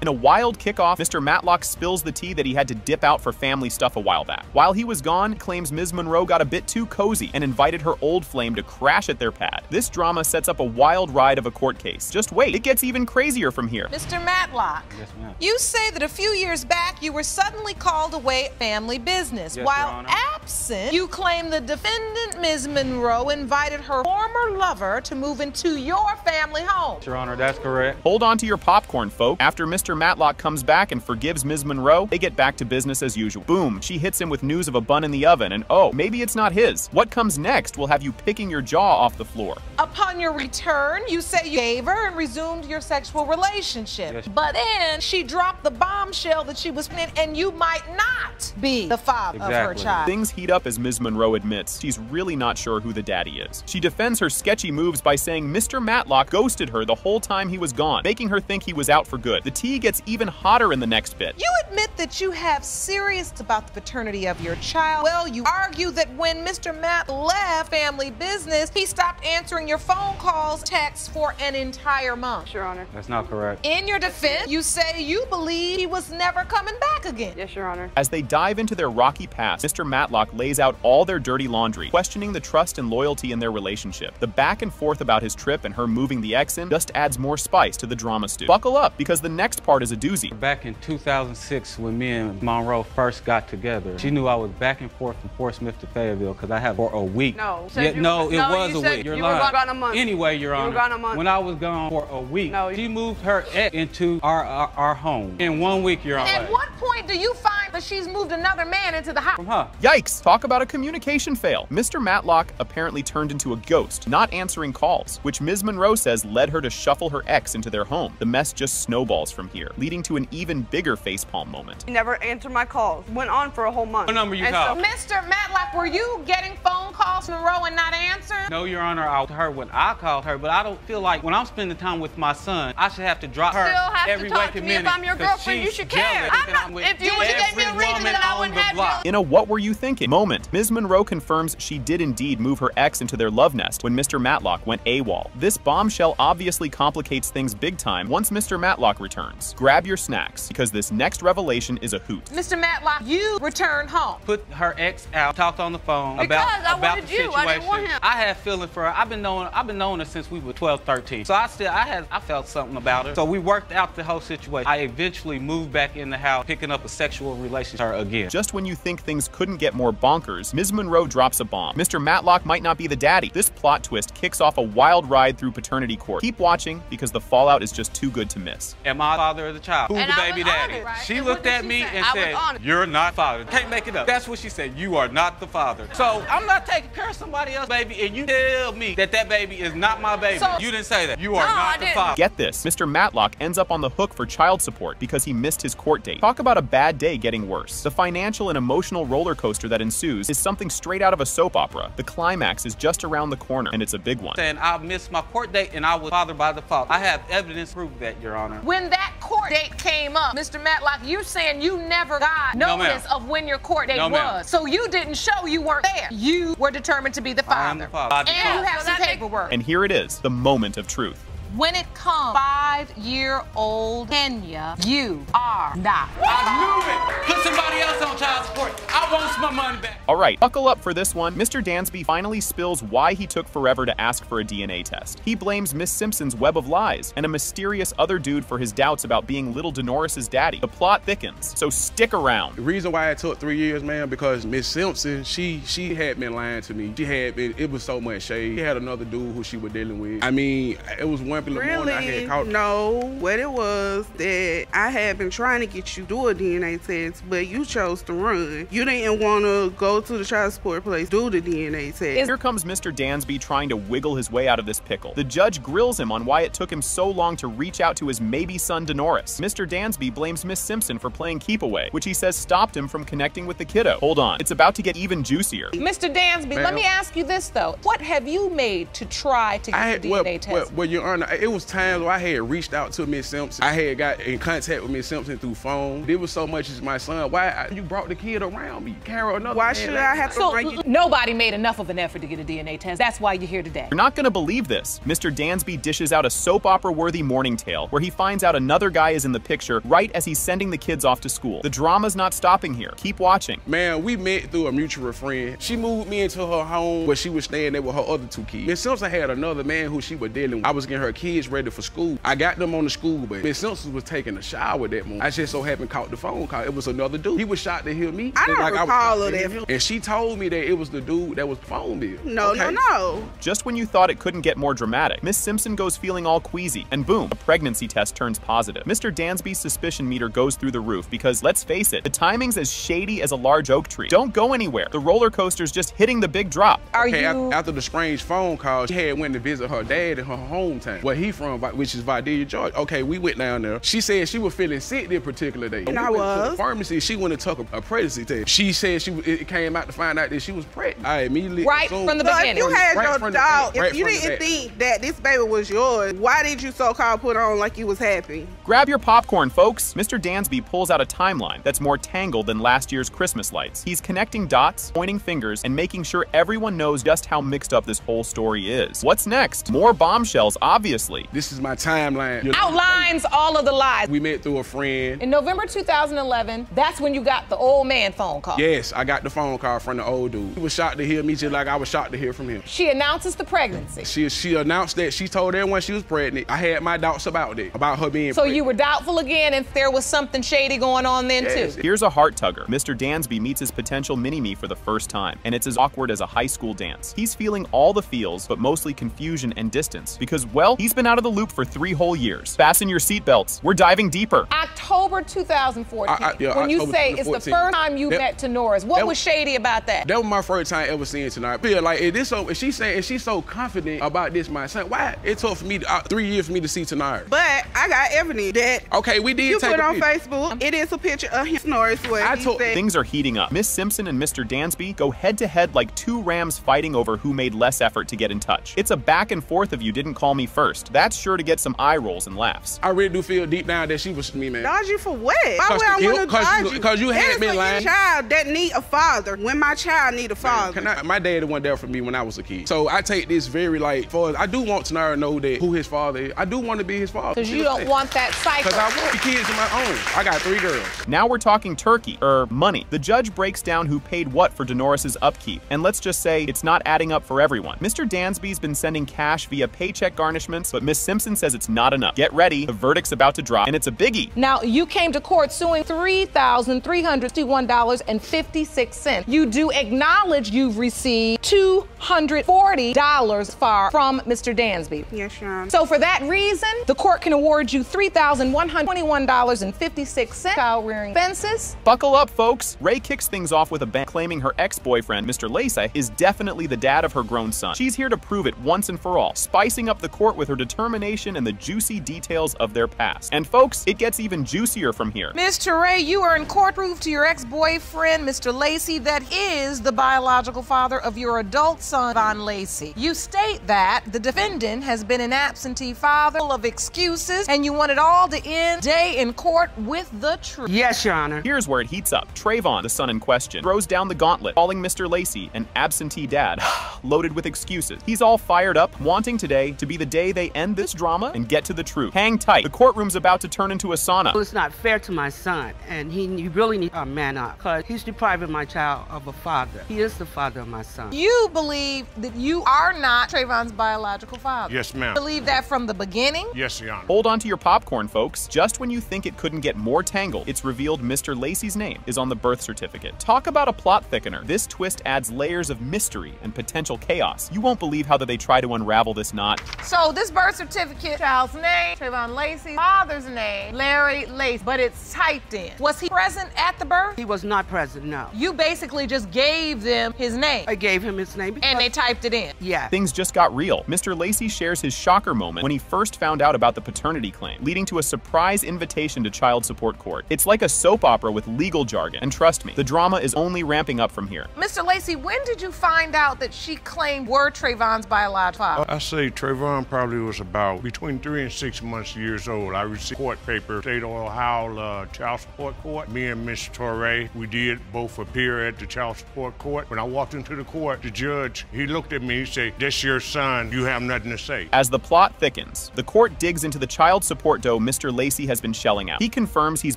Speaker 6: In a wild kickoff, Mr. Matlock spills the tea that he had to dip out for family stuff a while back. While he was gone, claims Ms. Monroe got a bit too cozy and invited her old flame to crash at their pad. This drama sets up a wild ride of a court case. Just wait, it gets even crazier from here.
Speaker 7: Mr. Matlock,
Speaker 16: yes, ma'am.
Speaker 7: You say that a few years back you were suddenly called away at family business.
Speaker 16: Yes,
Speaker 7: While absent, you claim the defendant, Ms. Monroe, invited her former lover to move into your family home.
Speaker 16: Your Honor, that's correct.
Speaker 6: Hold on to your popcorn, folk. After Mr. Matlock comes back and forgives Ms. Monroe, they get back to business as usual. Boom, she hits him with news of a bun in the oven, and oh, maybe it's not his. What comes next will have you picking your jaw off the floor.
Speaker 7: Upon your return, you say you gave her and resumed your sexual relationship.
Speaker 16: Yes.
Speaker 7: But then she dropped the bombshell that she was in, and you might not be the father of her child.
Speaker 6: Things heat up as Ms. Monroe admits she's really not sure who the daddy is. She defends her sketchy moves by saying Mr. Matlock ghosted her the whole time he was gone, making her think he was out for good. The tea gets even hotter in the next bit.
Speaker 7: You admit that you have serious about the paternity of your child. Well, you argue that when Mr. Matt left family business, he stopped answering your your phone calls, texts for an entire month.
Speaker 1: Your Honor.
Speaker 14: That's not correct.
Speaker 7: In your defense, you say you believe he was never coming back again.
Speaker 1: Yes, Your Honor.
Speaker 6: As they dive into their rocky past, Mr. Matlock lays out all their dirty laundry, questioning the trust and loyalty in their relationship. The back and forth about his trip and her moving the ex in just adds more spice to the drama stew. Buckle up, because the next part is a doozy.
Speaker 14: Back in 2006, when me and Monroe first got together, she knew I was back and forth from Fort Smith to Fayetteville because I had for a week.
Speaker 1: No.
Speaker 14: Yeah, no, it was a week.
Speaker 1: You're lying. You were gone a month.
Speaker 14: Anyway, Your Honor,
Speaker 1: You were gone a month.
Speaker 14: when I was gone for a week, she moved her ex into our home. In 1 week, Your Honor.
Speaker 7: At what point do you find that she's moved another man into the house?
Speaker 14: From her.
Speaker 6: Yikes! Talk about a communication fail. Mr. Matlock apparently turned into a ghost, not answering calls, which Ms. Monroe says led her to shuffle her ex into their home. The mess just snowballs from here, leading to an even bigger facepalm moment.
Speaker 1: He never answered my calls. Went on for a whole month.
Speaker 14: What number you called?
Speaker 7: Mr. Matlock, were you getting phone calls from Monroe and not answering?
Speaker 14: No, Your Honor, I heard when I called her, but I don't feel like when I'm spending time with my son, I should have to drop her every waking minute.
Speaker 1: If I'm your girlfriend, you should care. If you would have gave me a reason, then I wouldn't have you.
Speaker 6: In a what were you thinking moment, Ms. Monroe confirms she did indeed move her ex into their love nest when Mr. Matlock went AWOL. This bombshell obviously complicates things big time once Mr. Matlock returns. Grab your snacks, because this next revelation is a hoot.
Speaker 7: Mr. Matlock, you returned home.
Speaker 14: Put her ex out, talked on the phone about the situation.
Speaker 1: I didn't want him.
Speaker 14: I had feeling for her. I've been knowing her since we were 12, 13. So I felt something about her. So we worked out the whole situation. I eventually moved back in the house, picking up a sexual relationship with her again.
Speaker 6: Just when you think things couldn't get more bonkers, Ms. Monroe drops a bomb. Mr. Matlock might not be the daddy. This plot twist kicks off a wild ride through paternity court. Keep watching, because the fallout is just too good to miss.
Speaker 14: Am I father of the child? Who's the baby daddy?
Speaker 1: Honored, right?
Speaker 14: She looked at me and said, "You're not father." Can't make it up. That's what she said. You are not the father. So I'm not taking care of somebody else's baby, and you tell me that baby is not my baby. So, you didn't say that. You are not the father.
Speaker 6: Get this, Mr. Matlock ends up on the hook for child support because he missed his court date. Talk about a bad day getting worse. The financial and emotional roller coaster that ensues is something straight out of a soap opera. The climax is just around the corner, and it's a big one.
Speaker 14: Saying I missed my court date and I was fathered by default. I have evidence to prove that, Your Honor.
Speaker 7: When that court date came up, Mr. Matlock, you're saying you never got notice of when your court date was. So you didn't show you weren't there. You were determined to be the father.
Speaker 14: I am the father.
Speaker 7: And you have some paperwork.
Speaker 6: And here it is, the moment of truth.
Speaker 7: When it comes 5-year-old Kenya, you are not.
Speaker 14: I knew it! Put somebody else on child support. I want my money back.
Speaker 6: All right, buckle up for this one. Mr. Dansby finally spills why he took forever to ask for a DNA test. He blames Miss Simpson's web of lies and a mysterious other dude for his doubts about being little Denoris's daddy. The plot thickens, so stick around.
Speaker 16: The reason why it took 3 years, man, because Miss Simpson, she had been lying to me. It was so much shade. She had another dude who she was dealing with. I mean, it was one in the morning I had caught.
Speaker 19: No, what it was that I had been trying to get you to do a DNA test, but you chose to run. You didn't want to go to the child support place, do the DNA test.
Speaker 6: Here comes Mr. Dansby trying to wiggle his way out of this pickle. The judge grills him on why it took him so long to reach out to his maybe son Denoris. Mr. Dansby blames Miss Simpson for playing keep away, which he says stopped him from connecting with the kiddo. Hold on, it's about to get even juicier.
Speaker 7: Mr. Dansby, let me ask you this though. What have you made to try to get the DNA test?
Speaker 16: Well, Your Honor, it was times where I had reached out to Miss Simpson. I had got in contact with Miss Simpson through phone. It was so much as my son. Why you brought the kid around me? Carol, another
Speaker 19: Why should I have to bring you?
Speaker 7: Nobody made enough of an effort to get a DNA test. That's why you're here today.
Speaker 6: You're not gonna believe this. Mr. Dansby dishes out a soap opera-worthy morning tale where he finds out another guy is in the picture right as he's sending the kids off to school. The drama's not stopping here. Keep watching.
Speaker 16: Man, we met through a mutual friend. She moved me into her home where she was staying there with her other two kids. Miss Simpson had another man who she was dealing with. I was getting her kids ready for school. I got them on the school bus. Miss Simpson was taking a shower that morning. I just so happened caught the phone call. It was another dude. He was shocked to hear me.
Speaker 19: I don't recall of that.
Speaker 16: And she told me that it was the dude that was the phone bill.
Speaker 19: No.
Speaker 6: Just when you thought it couldn't get more dramatic, Miss Simpson goes feeling all queasy, and boom, a pregnancy test turns positive. Mr. Dansby's suspicion meter goes through the roof because, let's face it, the timing's as shady as a large oak tree. Don't go anywhere. The roller coaster's just hitting the big drop.
Speaker 16: After the strange phone call, she had went to visit her dad in her hometown, where he from, which is Vidalia, Georgia. Okay, we went down there. She said she was feeling sick that particular day.
Speaker 19: And
Speaker 16: we went to the pharmacy. She went and took a pregnancy test. She she said it came out to find out that she was pregnant. I immediately
Speaker 7: right from the beginning.
Speaker 19: If you had
Speaker 16: Right
Speaker 19: your
Speaker 16: from the
Speaker 19: dog,
Speaker 16: back. Right
Speaker 19: if you
Speaker 16: from the
Speaker 19: didn't
Speaker 16: back.
Speaker 19: think that this baby was yours, why did you so-called put on like you was happy?
Speaker 6: Grab your popcorn, folks. Mr. Dansby pulls out a timeline that's more tangled than last year's Christmas lights. He's connecting dots, pointing fingers, and making sure everyone knows just how mixed up this whole story is. What's next? More bombshells, obviously.
Speaker 16: This is my timeline.
Speaker 7: Outlines all of the lies.
Speaker 16: We met through a friend.
Speaker 7: In November 2011, that's when you got the old man phone call.
Speaker 16: Yes, I got the phone call from the old dude. He was shocked to hear me just like I was shocked to hear from him.
Speaker 7: She announces the pregnancy.
Speaker 16: She announced that she told everyone she was pregnant. I had my doubts about it, about her being pregnant.
Speaker 7: So you were doubtful again if there was something shady going on then too.
Speaker 6: Here's a heart tugger. Mr. Dansby meets his potential mini-me for the first time, and it's as awkward as a high school dance. He's feeling all the feels, but mostly confusion and distance, because, well, he's been out of the loop for 3 whole years. Fasten your seatbelts. We're diving deeper.
Speaker 7: October 2014. When you
Speaker 16: October
Speaker 7: say it's the
Speaker 16: 2014.
Speaker 7: first time you met Tenoris, what was shady about that?
Speaker 16: That was my first time ever seeing Tonight. Feel like if she's so confident about this, my son, why it took for me 3 years for me to see Tonight?
Speaker 19: But I got evidence that
Speaker 16: okay, we did
Speaker 19: you
Speaker 16: take
Speaker 19: put
Speaker 16: a
Speaker 19: on
Speaker 16: picture.
Speaker 19: Facebook. It is a picture of him snoring where he said,
Speaker 6: Things are heating up. Miss Simpson and Mr. Dansby go head-to-head like 2 rams fighting over who made less effort to get in touch. It's a back and forth of you didn't call me first. That's sure to get some eye rolls and laughs.
Speaker 16: I really do feel deep down that she was me, man.
Speaker 19: dodge you for what? Why would I want to dodge you?
Speaker 16: Because you had been lying.
Speaker 19: Child that need a father when my child need a father.
Speaker 16: My dad wasn't there for me when I was a kid. So I take this very I do want Tanara to know that who his father is. I do want to be his father.
Speaker 7: Because you don't want that cycle.
Speaker 16: Because I want the kids of my own. I got 3 girls.
Speaker 6: Now we're talking turkey, money. The judge breaks down who paid what for Denoris's upkeep, and let's just say it's not adding up for everyone. Mr. Dansby's been sending cash via paycheck garnishments, but Miss Simpson says it's not enough. Get ready, the verdict's about to drop, and it's a biggie.
Speaker 7: Now, you came to court suing $3,361.56. You do acknowledge you've received $240 from Mr. Dansby.
Speaker 19: Yes, Your Honor.
Speaker 7: So for that reason, the court can award you $3,121.56 child rearing expenses.
Speaker 6: Buckle up, folks. Ray kicks things off with a bang, claiming her ex-boyfriend, Mr. Lacey, is definitely the dad of her grown son. She's here to prove it once and for all, spicing up the court with her determination and the juicy details of their past. And folks, it gets even juicier from here.
Speaker 7: Mr. Ray, you are in court proof to your ex-boyfriend, Mr. Lacey, that is the biological father of your adult son, Von Lacey. You state that the defendant has been an absentee father full of excuses, and you want it all to end today in court with the truth.
Speaker 20: Yes, Your Honor.
Speaker 6: Here's where it heats up. Trayvon, the son in question, throws down the gauntlet, calling Mr. Lacey an absentee dad, loaded with excuses. He's all fired up, wanting today to be the day they end this drama and get to the truth. Hang tight. The courtroom's about to turn into a sauna.
Speaker 20: Well, it's not fair to my son, and he really needs to man up, because he's depriving my child of a father. He is the father of my son.
Speaker 7: You believe that you are not Trayvon's biological father?
Speaker 17: Yes, ma'am.
Speaker 7: Believe that from the beginning?
Speaker 17: Yes, Your Honor.
Speaker 6: Hold on to your popcorn, folks. Just when you think it couldn't get more tangled, it's revealed Mr. Lacey's name is on the birth certificate. Talk about a plot thickener. This twist adds layers of mystery and potential chaos. You won't believe how they try to unravel this knot.
Speaker 7: So this birth certificate, child's name, Trayvon Lacey, father's name, Larry Lacey, but it's typed in. Was he present at the birth?
Speaker 20: He was not present, no.
Speaker 7: You basically just gave them his name.
Speaker 20: I gave him his name.
Speaker 7: And they typed it in.
Speaker 20: Yeah.
Speaker 6: Things just got real. Mr. Lacey shares his shocker moment when he first found out about the paternity claim, leading to a surprise invitation to child support court. It's like a soap opera with legal jargon, and trust me, the drama is only ramping up from here.
Speaker 7: Mr. Lacey, when did you find out that she claimed were Trayvon's biological father?
Speaker 17: I say Trayvon probably was about between 3 and 6 months years old. I received court paper, State of Ohio Child Support Court. Me and Miss Torre, we did both appear at the Child Support Court. When I walked into the court, the judge, he looked at me, he said, "That's your son, you have nothing to say."
Speaker 6: As the plot thickens, the court digs into the child support dough Mr. Lacey has been shelling out. He confirms he's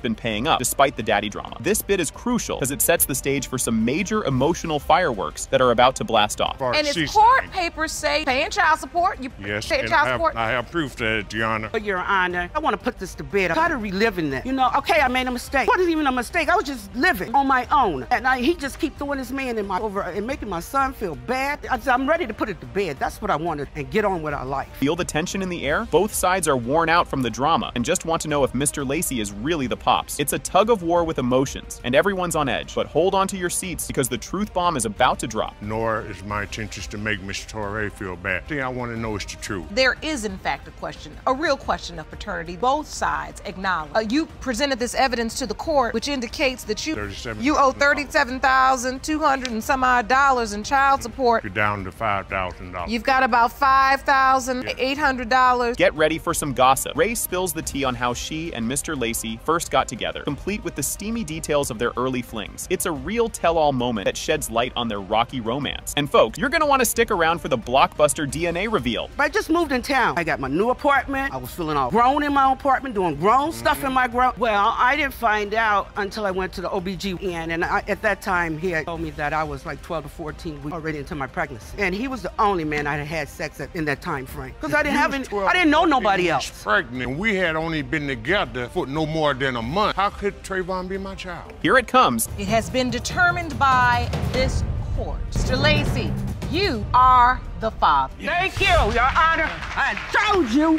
Speaker 6: been paying up, despite the daddy drama. This bit is crucial because it sets the stage for some major emotional fireworks that are about to blast off.
Speaker 7: And his court papers say paying child support. You
Speaker 17: Yes,
Speaker 7: paying
Speaker 17: and
Speaker 7: child support.
Speaker 17: I have proof that, Your Honor.
Speaker 20: But Your Honor, I want to put this to bed. I'm tired of reliving that. You know, okay, I made a mistake. What is even a mistake? I was just living on my own. And he just keep throwing his man in my over and making my son feel bad. I'm ready to put it to bed. That's what I wanted and get on with our life.
Speaker 6: Feel the tension in the air? Both sides are worn out from the drama and just want to know if Mr. Lacey is really the pops. It's a tug of war with emotions, and everyone's on edge. But hold on to your seats because the truth bomb is about to drop.
Speaker 17: Nor is my intention to make Miss Torre feel bad. The thing I want to know is the truth.
Speaker 7: There is, in fact, a question, a real question of paternity. Both sides acknowledge. You presented this evidence to the court, which indicates that you owe $37,200 and some odd dollars in child support.
Speaker 17: You're down to $5,000.
Speaker 7: You've got about $5,800.
Speaker 6: Get ready for some gossip. Ray spills the tea on how she and Mr. Lacey first got together, complete with the steamy details of their early flings. It's a real tell-all moment that sheds light on their rocky romance. And folks, you're gonna want to stick around for the blockbuster DNA reveal.
Speaker 20: I just moved in town. I got my new apartment. I was feeling all grown in my apartment, doing grown stuff in my grown. Well, I didn't find out until I went to the OBGYN, and at that time he had told me that I was like 12 to 14 weeks already into my pregnancy. And he was the only man I had sex in that time frame. Because I didn't know nobody else.
Speaker 17: Pregnant. We had only been together for no more than a month. How could Trayvon be my child?
Speaker 6: Here it comes.
Speaker 7: It has been determined by this court. Mr. Lacey, you are the father.
Speaker 20: Thank you, Your Honor. I told you.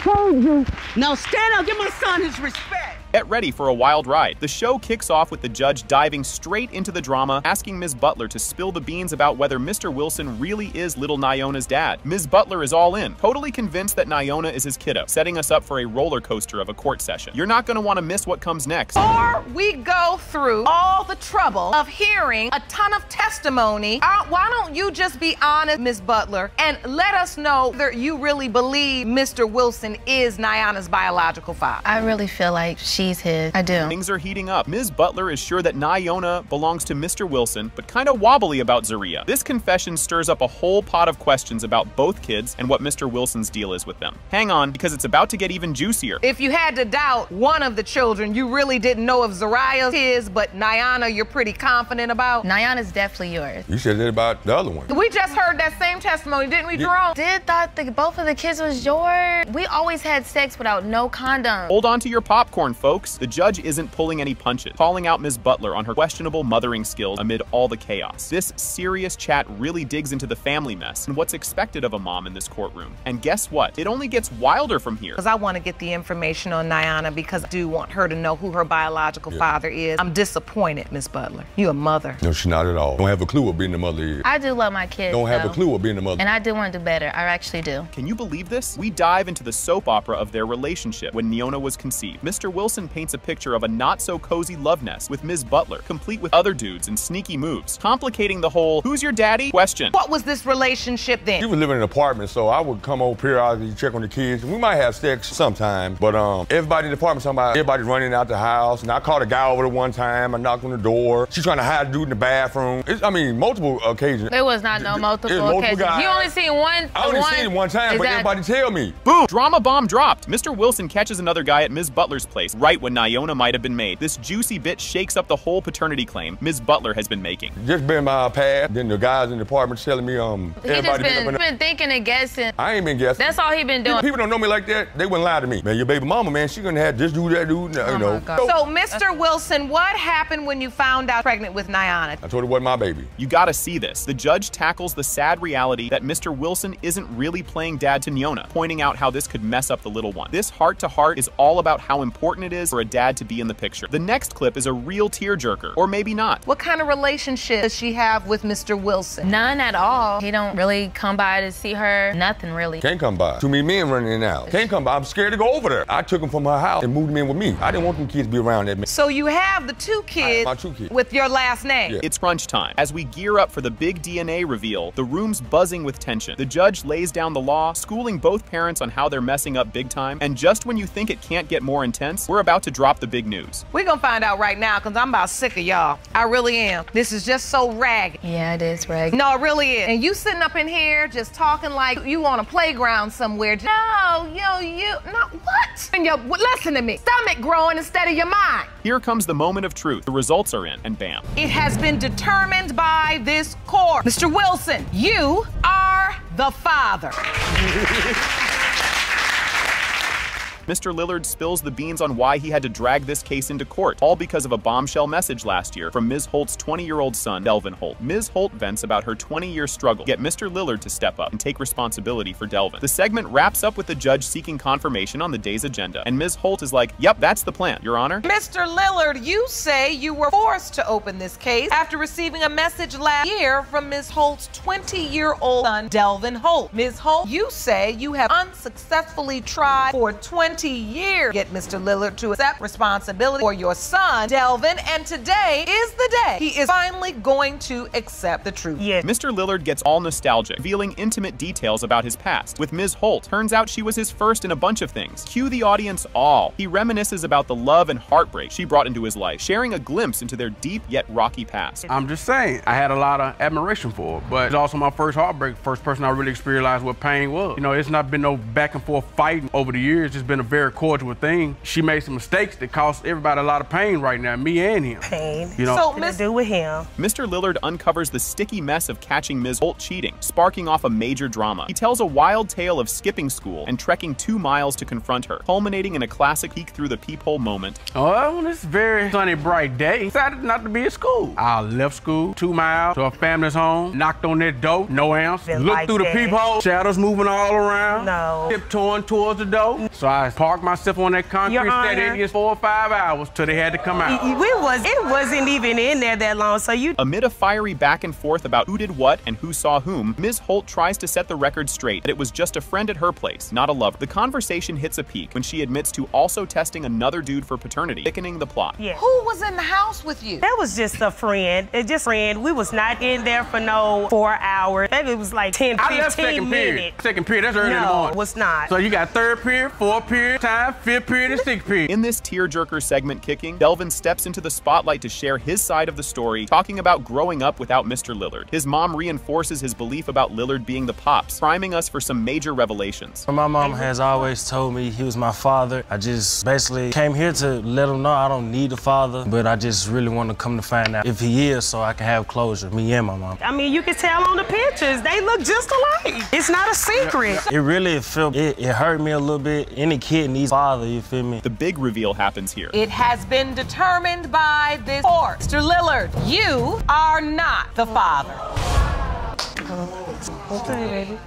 Speaker 20: Now stand up, give my son his respect.
Speaker 6: Get ready for a wild ride. The show kicks off with the judge diving straight into the drama, asking Ms. Butler to spill the beans about whether Mr. Wilson really is little Nyona's dad. Ms. Butler is all in, totally convinced that Nyona is his kiddo, setting us up for a roller coaster of a court session. You're not going to want to miss what comes next.
Speaker 7: Or we go through all the trouble of hearing a ton of testimony. Why don't you just be honest, Ms. Butler, and let us know that you really believe Mr. Wilson is Nyona's biological father?
Speaker 4: I really feel like she's his. I do.
Speaker 6: Things are heating up. Ms. Butler is sure that Nyona belongs to Mr. Wilson, but kind of wobbly about Zaria. This confession stirs up a whole pot of questions about both kids and what Mr. Wilson's deal is with them. Hang on, because it's about to get even juicier.
Speaker 7: If you had to doubt one of the children, you really didn't know if Zariah's his, but Nyona you're pretty confident about.
Speaker 4: Nyona's definitely yours.
Speaker 19: You said that about the other one.
Speaker 7: We just heard that same testimony, didn't we, Jerome?
Speaker 4: Thought both of the kids was yours. We always had sex without no condom.
Speaker 6: Hold on to your popcorn, folks. The judge isn't pulling any punches, calling out Ms. Butler on her questionable mothering skills amid all the chaos. This serious chat really digs into the family mess and what's expected of a mom in this courtroom. And guess what? It only gets wilder from here.
Speaker 7: Because I want to get the information on Nyona because I do want her to know who her biological father is. I'm disappointed, Ms. Butler. You a mother.
Speaker 19: No, she's not at all. Don't have a clue what being the mother is.
Speaker 4: I do love my kids.
Speaker 19: Don't have a clue what being the mother.
Speaker 4: And I do want to do better. I actually do.
Speaker 6: Can you believe this? We dive into the soap opera of their relationship when Nyona was conceived. Mr. Wilson paints a picture of a not-so-cozy love nest with Ms. Butler, complete with other dudes and sneaky moves, complicating the whole "who's your daddy?" question.
Speaker 7: What was this relationship then?
Speaker 19: She was living in an apartment, so I would come over periodically, check on the kids. We might have sex sometimes, but everybody in the apartment, everybody's running out the house, and I caught a guy over there one time. I knocked on the door. She's trying to hide a dude in the bathroom. Multiple occasions.
Speaker 4: There was not no multiple occasions.
Speaker 19: Guys.
Speaker 4: You only seen one.
Speaker 19: I only seen it one time, but everybody tell me.
Speaker 6: Boom! Drama bomb dropped. Mr. Wilson catches another guy at Ms. Butler's place, right when Nyona might have been made. This juicy bit shakes up the whole paternity claim Ms. Butler has been making.
Speaker 19: Just been my past. Then the guys in the apartment telling me,
Speaker 4: He just been thinking and guessing.
Speaker 19: I ain't been guessing.
Speaker 4: That's all he been doing.
Speaker 19: People don't know me like that. They wouldn't lie to me. Man, your baby mama, man, she gonna have this dude, that dude, you know.
Speaker 7: So, Mr. Wilson, what happened when you found out pregnant with Nyona?
Speaker 19: I told her it wasn't my baby.
Speaker 6: You gotta see this. The judge tackles the sad reality that Mr. Wilson isn't really playing dad to Nyona, pointing out how this could mess up the little one. This heart-to-heart is all about how important it is for a dad to be in the picture. The next clip is a real tearjerker, or maybe not.
Speaker 7: What kind of relationship does she have with Mr. Wilson?
Speaker 4: None at all. He don't really come by to see her. Nothing really.
Speaker 19: Can't come by. Too many men running in and out. Can't come by. I'm scared to go over there. I took him from her house and moved him in with me. I didn't want them kids to be around that man.
Speaker 7: So you have the two kids,
Speaker 19: my two kids
Speaker 7: with your last name.
Speaker 19: Yeah.
Speaker 6: It's crunch time. As we gear up for the big DNA reveal, the room's buzzing with tension. The judge lays down the law, schooling both parents on how they're messing up big time. And just when you think it can't get more intense, we're about to drop the big news.
Speaker 7: We're gonna find out right now because I'm about sick of y'all. I really am. This is just so ragged.
Speaker 4: Yeah, it is ragged.
Speaker 7: No, it really is. And you sitting up in here just talking like you on a playground somewhere. No, what? And listen to me. Stomach growing instead of your mind.
Speaker 6: Here comes the moment of truth. The results are in, and bam.
Speaker 7: It has been determined by this court. Mr. Wilson, you are the father.
Speaker 6: Mr. Lillard spills the beans on why he had to drag this case into court, all because of a bombshell message last year from Ms. Holt's 20-year-old son, Delvin Holt. Ms. Holt vents about her 20-year struggle, get Mr. Lillard to step up and take responsibility for Delvin. The segment wraps up with the judge seeking confirmation on the day's agenda, and Ms. Holt is like, yep, that's the plan, Your Honor.
Speaker 7: Mr. Lillard, you say you were forced to open this case after receiving a message last year from Ms. Holt's 20-year-old son, Delvin Holt. Ms. Holt, you say you have unsuccessfully tried for 20 20 years. Get Mr. Lillard to accept responsibility for your son, Delvin, and today is the day he is finally going to accept the truth.
Speaker 6: Yes. Mr. Lillard gets all nostalgic, revealing intimate details about his past. With Ms. Holt, turns out she was his first in a bunch of things. Cue the audience all. He reminisces about the love and heartbreak she brought into his life, sharing a glimpse into their deep yet rocky past.
Speaker 16: I'm just saying, I had a lot of admiration for her, but it's also my first heartbreak, first person I really experienced what pain was. You know, it's not been no back and forth fighting over the years. It's been a very cordial thing. She made some mistakes that cost everybody a lot of pain right now, me and him.
Speaker 19: Pain.
Speaker 16: You know,
Speaker 19: So to do with him.
Speaker 6: Mr. Lillard uncovers the sticky mess of catching Ms. Holt cheating, sparking off a major drama. He tells a wild tale of skipping school and trekking 2 miles to confront her, culminating in a classic peek through the peephole moment.
Speaker 16: Oh, this very sunny, bright day, decided not to be at school. I left school 2 miles to a family's home, knocked on their door, no answer. Looked
Speaker 19: like
Speaker 16: through the
Speaker 19: that.
Speaker 16: peephole, shadows moving all around.
Speaker 19: No.
Speaker 16: Tiptoeing towards the door. So I parked myself on that concrete
Speaker 19: Your
Speaker 16: steady
Speaker 19: Honor.
Speaker 16: Indians 4 or 5 hours till they had to come out.
Speaker 19: It wasn't even in there that long, so you...
Speaker 6: Amid a fiery back and forth about who did what and who saw whom, Ms. Holt tries to set the record straight that it was just a friend at her place, not a lover. The conversation hits a peak when she admits to also testing another dude for paternity, thickening the plot.
Speaker 19: Yeah.
Speaker 7: Who was in the house with you?
Speaker 19: That was just a friend. It's just a friend. We was not in there for no 4 hours. Maybe it was like 10,
Speaker 16: I left
Speaker 19: 15
Speaker 16: second
Speaker 19: minutes.
Speaker 16: period. Second period, that's early in the
Speaker 19: No,
Speaker 16: morning.
Speaker 19: it was not.
Speaker 16: So you got third period, fourth period, time, fifth period, and sixth period.
Speaker 6: In this tearjerker segment kicking, Delvin steps into the spotlight to share his side of the story, talking about growing up without Mr. Lillard. His mom reinforces his belief about Lillard being the pops, priming us for some major revelations.
Speaker 9: My mom has always told me he was my father. I just basically came here to let him know I don't need a father, but I just really want to come to find out if he is so I can have closure, me and my mom.
Speaker 19: I mean, you can tell on the pictures. They look just alike. It's not a secret.
Speaker 9: It really it hurt me a little bit. Any kid needs a father, you feel me?
Speaker 6: The big reveal happens here.
Speaker 7: It has been determined by this court. Mr. Lillard, you are not the father.
Speaker 19: Okay, baby.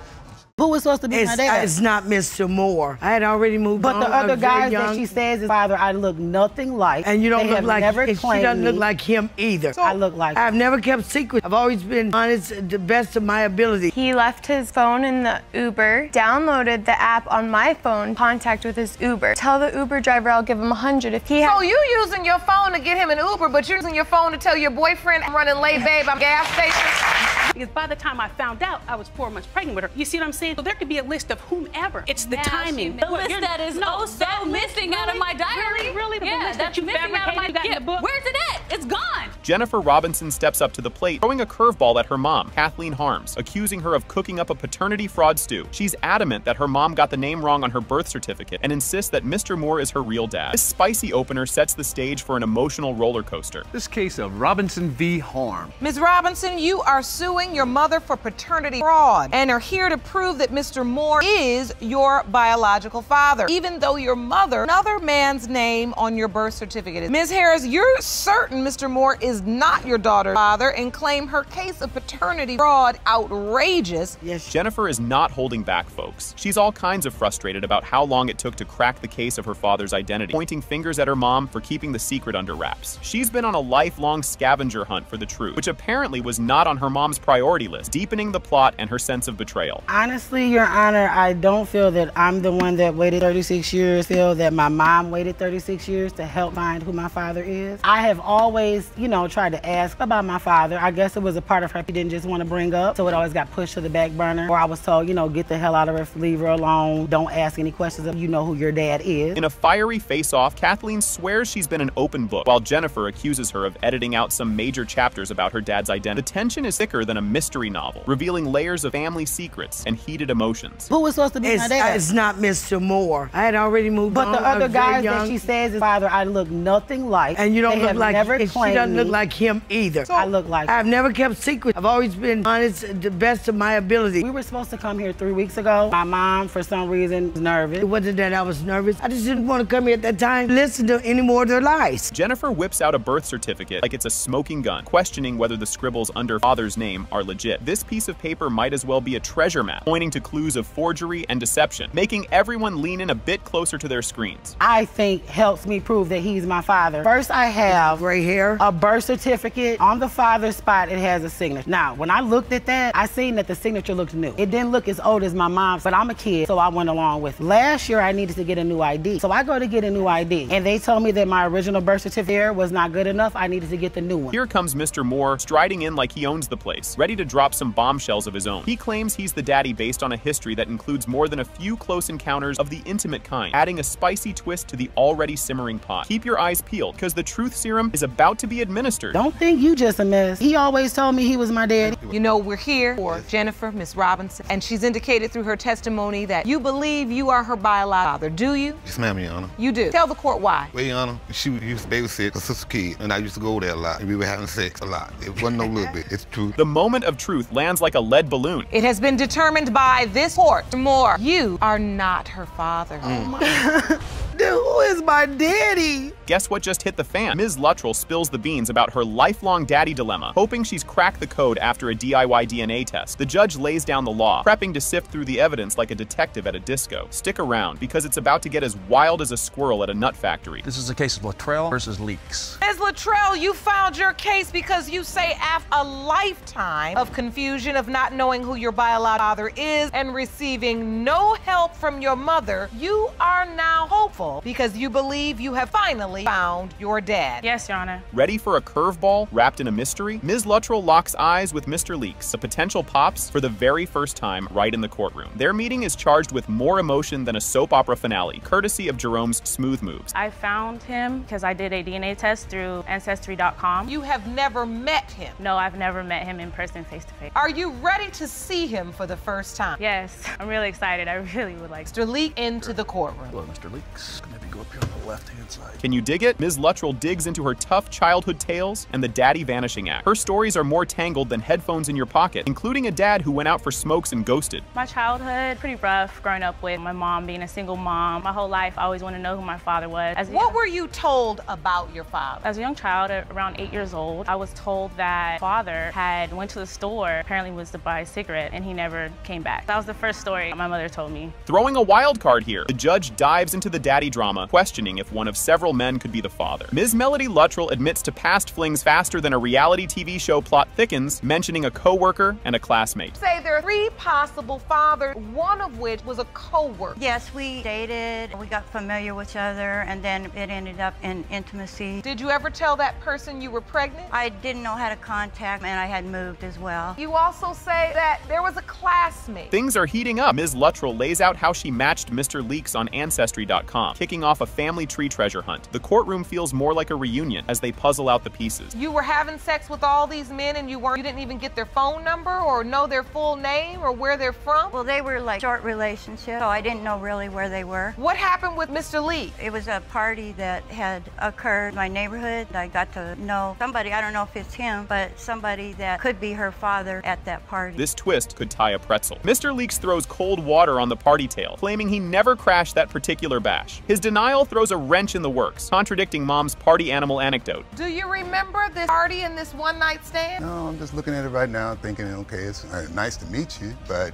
Speaker 20: Who was supposed to be my dad?
Speaker 10: It's not Mr. Moore. I had already moved on.
Speaker 20: But the other guys that
Speaker 10: young.
Speaker 20: she says is father, I look nothing like.
Speaker 10: And you don't
Speaker 20: They
Speaker 10: look
Speaker 20: have
Speaker 10: like,
Speaker 20: never
Speaker 10: and she
Speaker 20: claimed
Speaker 10: doesn't look
Speaker 20: me.
Speaker 10: like him either.
Speaker 20: I look like
Speaker 10: I've never kept secret. I've always been honest to the best of my ability.
Speaker 21: He left his phone in the Uber, downloaded the app on my phone, contact with his Uber. Tell the Uber driver I'll give him 100 if he has.
Speaker 7: So you using your phone to get him an Uber, but you're using your phone to tell your boyfriend I'm running late, babe, I'm gas station?
Speaker 22: Because by the time I found out, I was 4 months pregnant with her. You see what I'm saying? So there could be a list of whomever. It's the timing.
Speaker 23: The list that is also missing out of my diary.
Speaker 22: Really? The
Speaker 23: Yeah,
Speaker 22: list
Speaker 23: that's
Speaker 22: that you
Speaker 23: missing out of my
Speaker 22: fabricated, got in the book?
Speaker 23: Where's it at? It's gone.
Speaker 6: Jennifer Robinson steps up to the plate, throwing a curveball at her mom, Kathleen Harms, accusing her of cooking up a paternity fraud stew. She's adamant that her mom got the name wrong on her birth certificate and insists that Mr. Moore is her real dad. This spicy opener sets the stage for an emotional roller coaster.
Speaker 24: This case of Robinson v. Harm.
Speaker 7: Ms. Robinson, you are suing your mother for paternity fraud and are here to prove that Mr. Moore is your biological father, even though your mother, another man's name on your birth certificate. Ms. Harris, you're certain Mr. Moore is not your daughter's father and claim her case of paternity fraud outrageous.
Speaker 10: Yes.
Speaker 6: Jennifer is not holding back, folks. She's all kinds of frustrated about how long it took to crack the case of her father's identity, pointing fingers at her mom for keeping the secret under wraps. She's been on a lifelong scavenger hunt for the truth, which apparently was not on her mom's priority list, deepening the plot and her sense of betrayal.
Speaker 20: Honestly, Your Honor, I don't feel that I'm the one that waited 36 years. I feel that my mom waited 36 years to help find who my father is. I have always, tried to ask about my father. I guess it was a part of her she didn't just want to bring up, so it always got pushed to the back burner. Or I was told, get the hell out of her, leave her alone, don't ask any questions of who your dad is.
Speaker 6: In a fiery face-off, Kathleen swears she's been an open book, while Jennifer accuses her of editing out some major chapters about her dad's identity. The tension is thicker than a mystery novel, revealing layers of family secrets and heated emotions.
Speaker 20: Who was supposed to be my dad?
Speaker 10: It's not Mr. Moore. I had already moved on.
Speaker 20: But the other guys that she says is father, I look nothing like.
Speaker 10: And you don't
Speaker 20: They
Speaker 10: look like,
Speaker 20: never
Speaker 10: and she doesn't look like him either.
Speaker 20: I look like
Speaker 10: I've never kept secret. I've always been honest to the best of my ability.
Speaker 20: We were supposed to come here 3 weeks ago. My mom, for some reason, was nervous.
Speaker 10: It wasn't that I was nervous. I just didn't want to come here at that time to listen to any more of their lies.
Speaker 6: Jennifer whips out a birth certificate like it's a smoking gun, questioning whether the scribbles under father's name are legit. This piece of paper might as well be a treasure map, pointing to clues of forgery and deception, making everyone lean in a bit closer to their screens.
Speaker 20: I think helps me prove that he's my father. First, I have
Speaker 10: gray
Speaker 20: here. A birth certificate. On the father's spot, it has a signature. Now, when I looked at that, I seen that the signature looked new. It didn't look as old as my mom's, but I'm a kid, so I went along with it. Last year, I needed to get a new ID. So I go to get a new ID, and they told me that my original birth certificate was not good enough. I needed to get the new one.
Speaker 6: Here comes Mr. Moore, striding in like he owns the place, ready to drop some bombshells of his own. He claims he's the daddy based on a history that includes more than a few close encounters of the intimate kind, adding a spicy twist to the already simmering pot. Keep your eyes peeled, because the truth serum is about to be administered.
Speaker 20: Don't think you just a mess. He always told me he was my daddy.
Speaker 7: You know, we're here for Jennifer, Miss Robinson, and she's indicated through her testimony that you believe you are her biological father. Do you?
Speaker 2: Yes, ma'am, Your Honor.
Speaker 7: You do. Tell the court why.
Speaker 2: Well, Your Honor, she used to babysit her sister's kid, and I used to go there a lot, and we were having sex a lot. It wasn't no little bit. It's true.
Speaker 6: The moment of truth lands like a lead balloon.
Speaker 7: It has been determined by this court. Moore, you are not her father.
Speaker 20: Oh my. Dude, who is my daddy?
Speaker 6: Guess what just hit the fan? Ms. Luttrell spills the beans about her lifelong daddy dilemma, hoping she's cracked the code after a DIY DNA test. The judge lays down the law, prepping to sift through the evidence like a detective at a disco. Stick around, because it's about to get as wild as a squirrel at a nut factory.
Speaker 24: This is a case of Luttrell versus Leaks.
Speaker 7: Ms. Luttrell, you filed your case because you say after a lifetime of confusion of not knowing who your biological father is and receiving no help from your mother, you are now hopeful because you believe you have finally found your dad.
Speaker 1: Yes, Your Honor.
Speaker 6: Ready for a curveball wrapped in a mystery? Ms. Luttrell locks eyes with Mr. Leaks, the potential pops, for the very first time right in the courtroom. Their meeting is charged with more emotion than a soap opera finale, courtesy of Jerome's smooth moves.
Speaker 1: I found him because I did a DNA test through Ancestry.com.
Speaker 7: You have never met him?
Speaker 1: No, I've never met him in person, face to face.
Speaker 7: Are you ready to see him for the first time?
Speaker 1: Yes, I'm really excited. I really would like to.
Speaker 7: Mr. Leak into the courtroom.
Speaker 24: Hello, Mr. Leaks. Maybe go up here on the left-hand side.
Speaker 6: Can you dig it? Ms. Luttrell digs into her tough childhood tales and the daddy vanishing act. Her stories are more tangled than headphones in your pocket, including a dad who went out for smokes and ghosted.
Speaker 1: My childhood, pretty rough growing up with my mom being a single mom. My whole life, I always wanted to know who my father was.
Speaker 7: What were you told about your father?
Speaker 1: As a young child, at around 8 years old, I was told that father had went to the store, apparently was to buy a cigarette, and he never came back. That was the first story my mother told me.
Speaker 6: Throwing a wild card here, the judge dives into the daddy drama, questioning if one of several men could be the father. Ms. Melody Luttrell admits to past flings faster than a reality TV show plot thickens, mentioning a co-worker and a classmate.
Speaker 7: Say there are 3 possible fathers, one of which was a co-worker.
Speaker 8: Yes, we dated, we got familiar with each other, and then it ended up in intimacy.
Speaker 7: Did you ever tell that person you were pregnant?
Speaker 8: I didn't know how to contact, and I had moved as well.
Speaker 7: You also say that there was a classmate.
Speaker 6: Things are heating up. Ms. Luttrell lays out how she matched Mr. Leaks on Ancestry.com, kicking off a family tree treasure hunt. The courtroom feels more like a reunion as they puzzle out the pieces.
Speaker 7: You were having sex with all these men and you didn't even get their phone number or know their full name or where they're from?
Speaker 8: Well, they were like short relationships, so I didn't know really where they were.
Speaker 7: What happened with Mr. Lee?
Speaker 8: It was a party that had occurred in my neighborhood. I got to know somebody, I don't know if it's him, but somebody that could be her father at that party.
Speaker 6: This twist could tie a pretzel. Mr. Leaks throws cold water on the party tale, claiming he never crashed that particular bash. His denial throws a wrench in the works, contradicting Mom's party animal anecdote.
Speaker 7: Do you remember this party and this one-night stand?
Speaker 11: No, I'm just looking at it right now thinking, okay, it's nice to meet you, but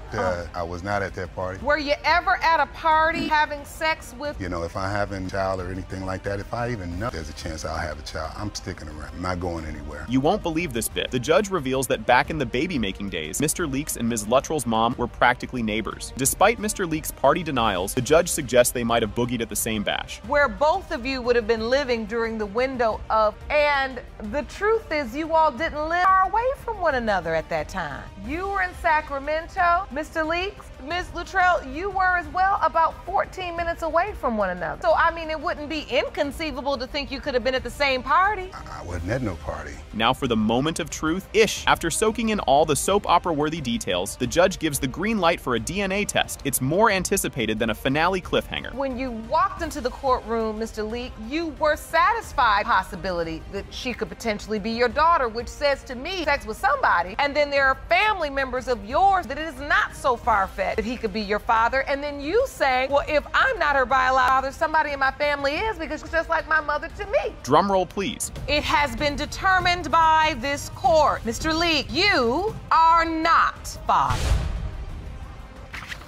Speaker 11: I was not at that party.
Speaker 7: Were you ever at a party having sex with?
Speaker 11: You know, if I have a child or anything like that, if I even know there's a chance I'll have a child, I'm sticking around. I'm not going anywhere.
Speaker 6: You won't believe this bit. The judge reveals that back in the baby-making days, Mr. Leaks and Ms. Luttrell's mom were practically neighbors. Despite Mr. Leaks' party denials, the judge suggests they might have boogied at the same bash.
Speaker 7: Where both of you would have been living during the window of, and the truth is you all didn't live far away from one another at that time. You were in Sacramento, Mr. Leaks, Ms. Luttrell, you were as well, about 14 minutes away from one another. So, I mean, it wouldn't be inconceivable to think you could have been at the same party.
Speaker 11: I wasn't at no party.
Speaker 6: Now for the moment of truth-ish. After soaking in all the soap opera-worthy details, the judge gives the green light for a DNA test. It's more anticipated than a finale cliffhanger.
Speaker 7: When you walked into the courtroom, Mr. Leak, you were satisfied possibility that she could potentially be your daughter, which says to me, sex with somebody, and then there are family members of yours that it is not so far-fetched that he could be your father, and then you saying, well, if I'm not her biological father, somebody in my family is, because she's just like my mother to me.
Speaker 6: Drum roll, please.
Speaker 7: It has been determined by this court. Mr. Leak, you are not father.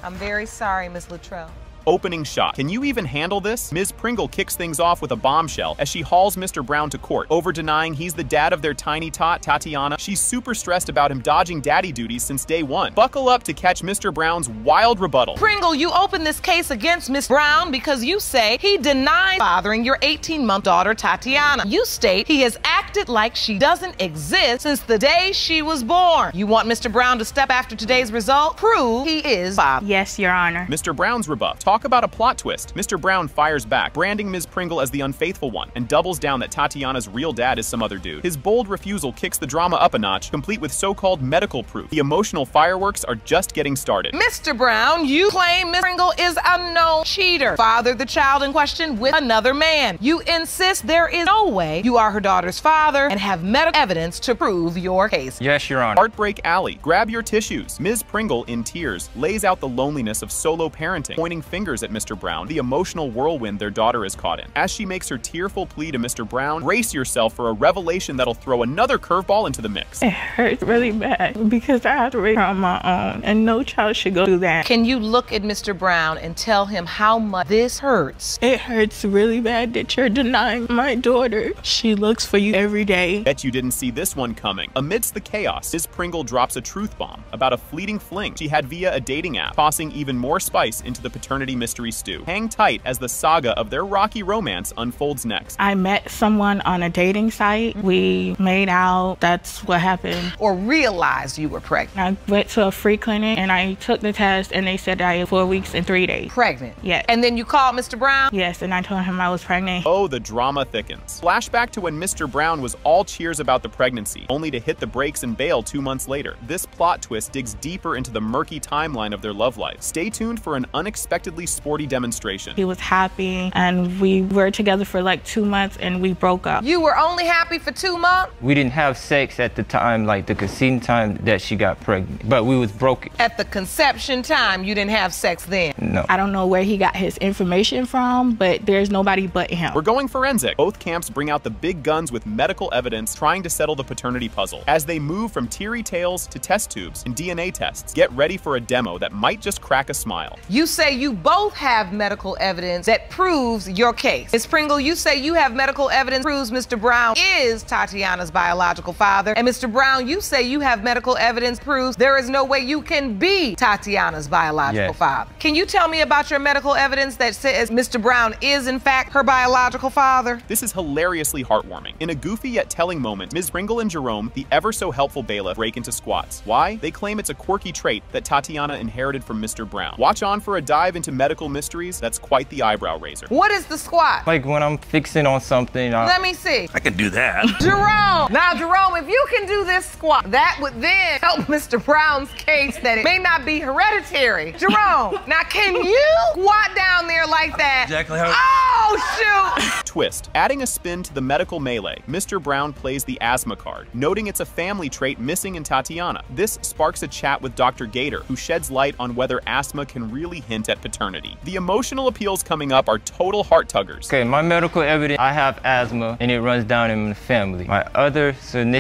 Speaker 7: I'm very sorry, Ms. Luttrell.
Speaker 6: Opening shot. Can you even handle this? Ms. Pringle kicks things off with a bombshell as she hauls Mr. Brown to court, over denying he's the dad of their tiny tot, Tatiana. She's super stressed about him dodging daddy duties since day one. Buckle up to catch Mr. Brown's wild rebuttal.
Speaker 7: Pringle, you open this case against Mr. Brown because you say he denied fathering your 18-month daughter, Tatiana. You state he has acted like she doesn't exist since the day she was born. You want Mr. Brown to step after today's result? Prove he is father.
Speaker 18: Yes, Your Honor.
Speaker 6: Mr. Brown's rebuff. Talk about a plot twist. Mr. Brown fires back, branding Ms. Pringle as the unfaithful one, and doubles down that Tatiana's real dad is some other dude. His bold refusal kicks the drama up a notch, complete with so-called medical proof. The emotional fireworks are just getting started.
Speaker 7: Mr. Brown, you claim Ms. Pringle is a known cheater, fathered the child in question with another man. You insist there is no way you are her daughter's father and have medical evidence to prove your case.
Speaker 3: Yes, Your Honor.
Speaker 6: Heartbreak Alley. Grab your tissues. Ms. Pringle, in tears, lays out the loneliness of solo parenting, pointing fingers at Mr. Brown, the emotional whirlwind their daughter is caught in. As she makes her tearful plea to Mr. Brown, brace yourself for a revelation that'll throw another curveball into the mix.
Speaker 18: It hurts really bad because I have to raise her on my own, and no child should go through that.
Speaker 7: Can you look at Mr. Brown and tell him how much this hurts?
Speaker 18: It hurts really bad that you're denying my daughter. She looks for you every day.
Speaker 6: Bet you didn't see this one coming. Amidst the chaos, Ms. Pringle drops a truth bomb about a fleeting fling she had via a dating app, tossing even more spice into the paternity mystery stew. Hang tight as the saga of their rocky romance unfolds next.
Speaker 18: I met someone on a dating site. We made out. That's what happened.
Speaker 7: Or realized you were pregnant?
Speaker 18: I went to a free clinic and I took the test and they said I had 4 weeks and 3 days.
Speaker 7: Pregnant?
Speaker 18: Yes.
Speaker 7: And then you called Mr. Brown?
Speaker 18: Yes, and I told him I was pregnant.
Speaker 6: Oh, the drama thickens. Flashback to when Mr. Brown was all cheers about the pregnancy, only to hit the brakes and bail 2 months later. This plot twist digs deeper into the murky timeline of their love life. Stay tuned for an unexpectedly sporty demonstration.
Speaker 18: He was happy and we were together for like 2 months and we broke up.
Speaker 7: You were only happy for 2 months?
Speaker 3: We didn't have sex at the time, like the conceiving time that she got pregnant, but we was broken.
Speaker 7: At the conception time, you didn't have sex then?
Speaker 3: No.
Speaker 18: I don't know where he got his information from, but there's nobody but him.
Speaker 6: We're going forensic. Both camps bring out the big guns with medical evidence trying to settle the paternity puzzle. As they move from teary tales to test tubes and DNA tests, get ready for a demo that might just crack a smile.
Speaker 7: You say you both have medical evidence that proves your case. Ms. Pringle, you say you have medical evidence that proves Mr. Brown is Tatiana's biological father. And Mr. Brown, you say you have medical evidence that proves there is no way you can be Tatiana's biological father. Can you tell me about your medical evidence that says Mr. Brown is in fact her biological father?
Speaker 6: This is hilariously heartwarming. In a goofy yet telling moment, Ms. Pringle and Jerome, the ever so helpful bailiff, break into squats. Why? They claim it's a quirky trait that Tatiana inherited from Mr. Brown. Watch on for a dive into medical mysteries that's quite the eyebrow raiser.
Speaker 7: What is the squat?
Speaker 3: Like when I'm fixing on something.
Speaker 7: Let me see.
Speaker 24: I can do that.
Speaker 7: Jerome! Now, Jerome, if you can do this squat, that would then help Mr. Brown's case that it may not be hereditary. Jerome, now can you squat down there like that?
Speaker 24: Exactly how.
Speaker 7: Oh, shoot!
Speaker 6: Twist. Adding a spin to the medical melee, Mr. Brown plays the asthma card, noting it's a family trait missing in Tatiana. This sparks a chat with Dr. Gator, who sheds light on whether asthma can really hint at paternity. The emotional appeals coming up are total heart-tuggers.
Speaker 3: Okay, my medical evidence, I have asthma and it runs down in the family. My other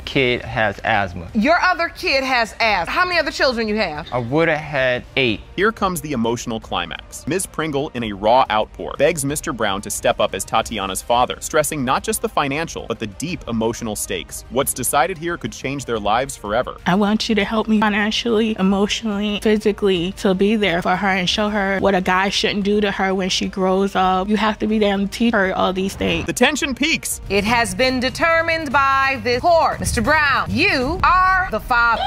Speaker 3: kid has asthma.
Speaker 7: Your other kid has asthma. How many other children you have?
Speaker 3: I would have had 8.
Speaker 6: Here comes the emotional climax. Ms. Pringle, in a raw outpour, begs Mr. Brown to step up as Tatiana's father, stressing not just the financial, but the deep emotional stakes. What's decided here could change their lives forever.
Speaker 18: I want you to help me financially, emotionally, physically, to be there for her and show her what a guy shouldn't do to her when she grows up. You have to be there and teach her all these things.
Speaker 6: The tension peaks.
Speaker 7: It has been determined by this court. Mr. Brown, you are the father.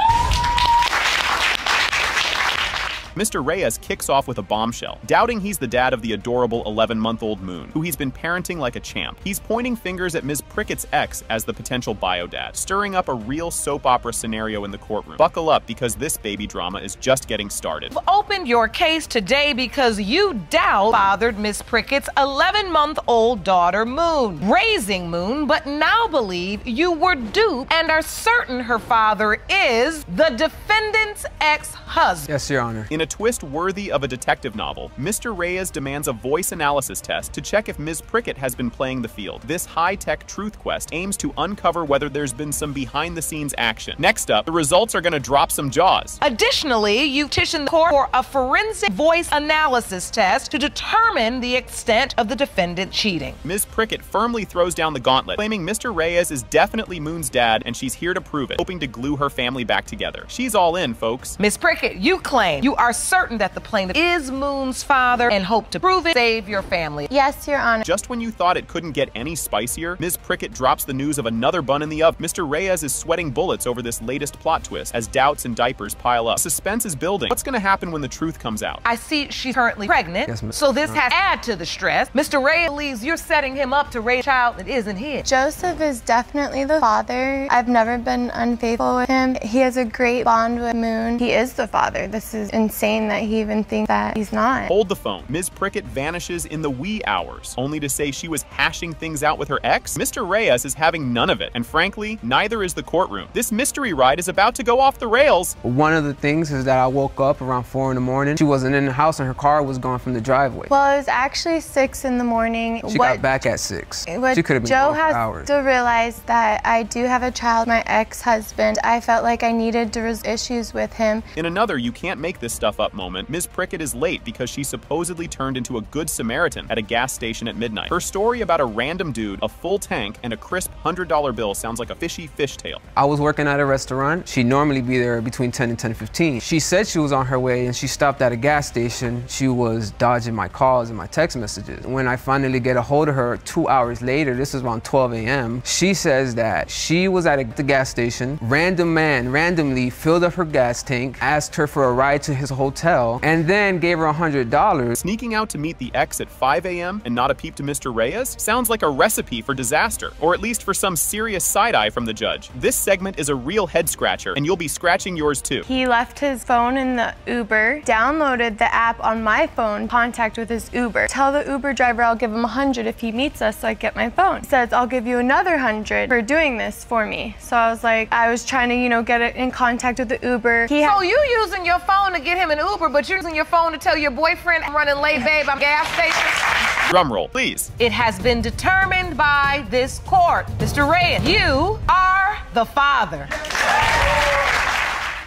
Speaker 6: Mr. Reyes kicks off with a bombshell, doubting he's the dad of the adorable 11-month-old Moon, who he's been parenting like a champ. He's pointing fingers at Ms. Prickett's ex as the potential bio-dad, stirring up a real soap opera scenario in the courtroom. Buckle up, because this baby drama is just getting started.
Speaker 7: You've opened your case today because you doubt fathered Ms. Prickett's 11-month-old daughter, Moon, raising Moon, but now believe you were duped and are certain her father is the defendant's ex-husband.
Speaker 5: Yes, Your Honor.
Speaker 6: In a a twist worthy of a detective novel, Mr. Reyes demands a voice analysis test to check if Ms. Prickett has been playing the field. This high-tech truth quest aims to uncover whether there's been some behind-the-scenes action. Next up, the results are going to drop some jaws.
Speaker 7: Additionally, you petitioned the court for a forensic voice analysis test to determine the extent of the defendant cheating.
Speaker 6: Ms. Prickett firmly throws down the gauntlet, claiming Mr. Reyes is definitely Moon's dad and she's here to prove it, hoping to glue her family back together. She's all in, folks.
Speaker 7: Ms. Prickett, you claim you are certain that the plaintiff is Moon's father and hope to prove it, save your family.
Speaker 21: Yes, Your Honor.
Speaker 6: Just when you thought it couldn't get any spicier, Ms. Prickett drops the news of another bun in the oven. Mr. Reyes is sweating bullets over this latest plot twist as doubts and diapers pile up. Suspense is building. What's going to happen when the truth comes out?
Speaker 7: I see she's currently pregnant,
Speaker 5: yes,
Speaker 7: so this has to add to the stress. Mr. Reyes believes you're setting him up to raise a child that isn't his.
Speaker 21: Joseph is definitely the father. I've never been unfaithful with him. He has a great bond with Moon. He is the father. This is insane that he even thinks that he's not.
Speaker 6: Hold the phone. Ms. Prickett vanishes in the wee hours, only to say she was hashing things out with her ex. Mr. Reyes is having none of it, and frankly, neither is the courtroom. This mystery ride is about to go off the rails.
Speaker 5: One of the things is that I woke up around 4 in the morning. She wasn't in the house and her car was gone from the driveway.
Speaker 21: Well, it was actually 6 in the morning.
Speaker 5: She got back at 6. She could have been
Speaker 21: Joe
Speaker 5: gone for hours.
Speaker 21: has to realize that I do have a child, my ex-husband. I felt like I needed to resolve issues with him.
Speaker 6: In another you can't make this stuff up moment, Ms. Prickett is late because she supposedly turned into a good Samaritan at a gas station at midnight. Her story about a random dude, a full tank, and a crisp $100 bill sounds like a fishy fishtail.
Speaker 5: I was working at a restaurant. She'd normally be there between 10 and 10:15. She said she was on her way and she stopped at a gas station. She was dodging my calls and my text messages. When I finally get a hold of her 2 hours later, this is around 12 a.m., she says that she was at the gas station. Random man randomly filled up her gas tank, asked her for a ride to his hotel, and then gave her $100.
Speaker 6: Sneaking out to meet the ex at 5 a.m. and not a peep to Mr. Reyes sounds like a recipe for disaster, or at least for some serious side-eye from the judge. This segment is a real head-scratcher, and you'll be scratching yours too.
Speaker 21: He left his phone in the Uber, downloaded the app on my phone, contact with his Uber. Tell the Uber driver I'll give him $100 if he meets us so I get my phone. He says, I'll give you another $100 for doing this for me. So I was like, I was trying to, get it in contact with the Uber.
Speaker 7: So you using your phone to get him an Uber, but you're using your phone to tell your boyfriend, I'm running late, babe, I'm gas station?
Speaker 6: Drum roll, please.
Speaker 7: It has been determined by this court. Mr. Reyes, you are the father.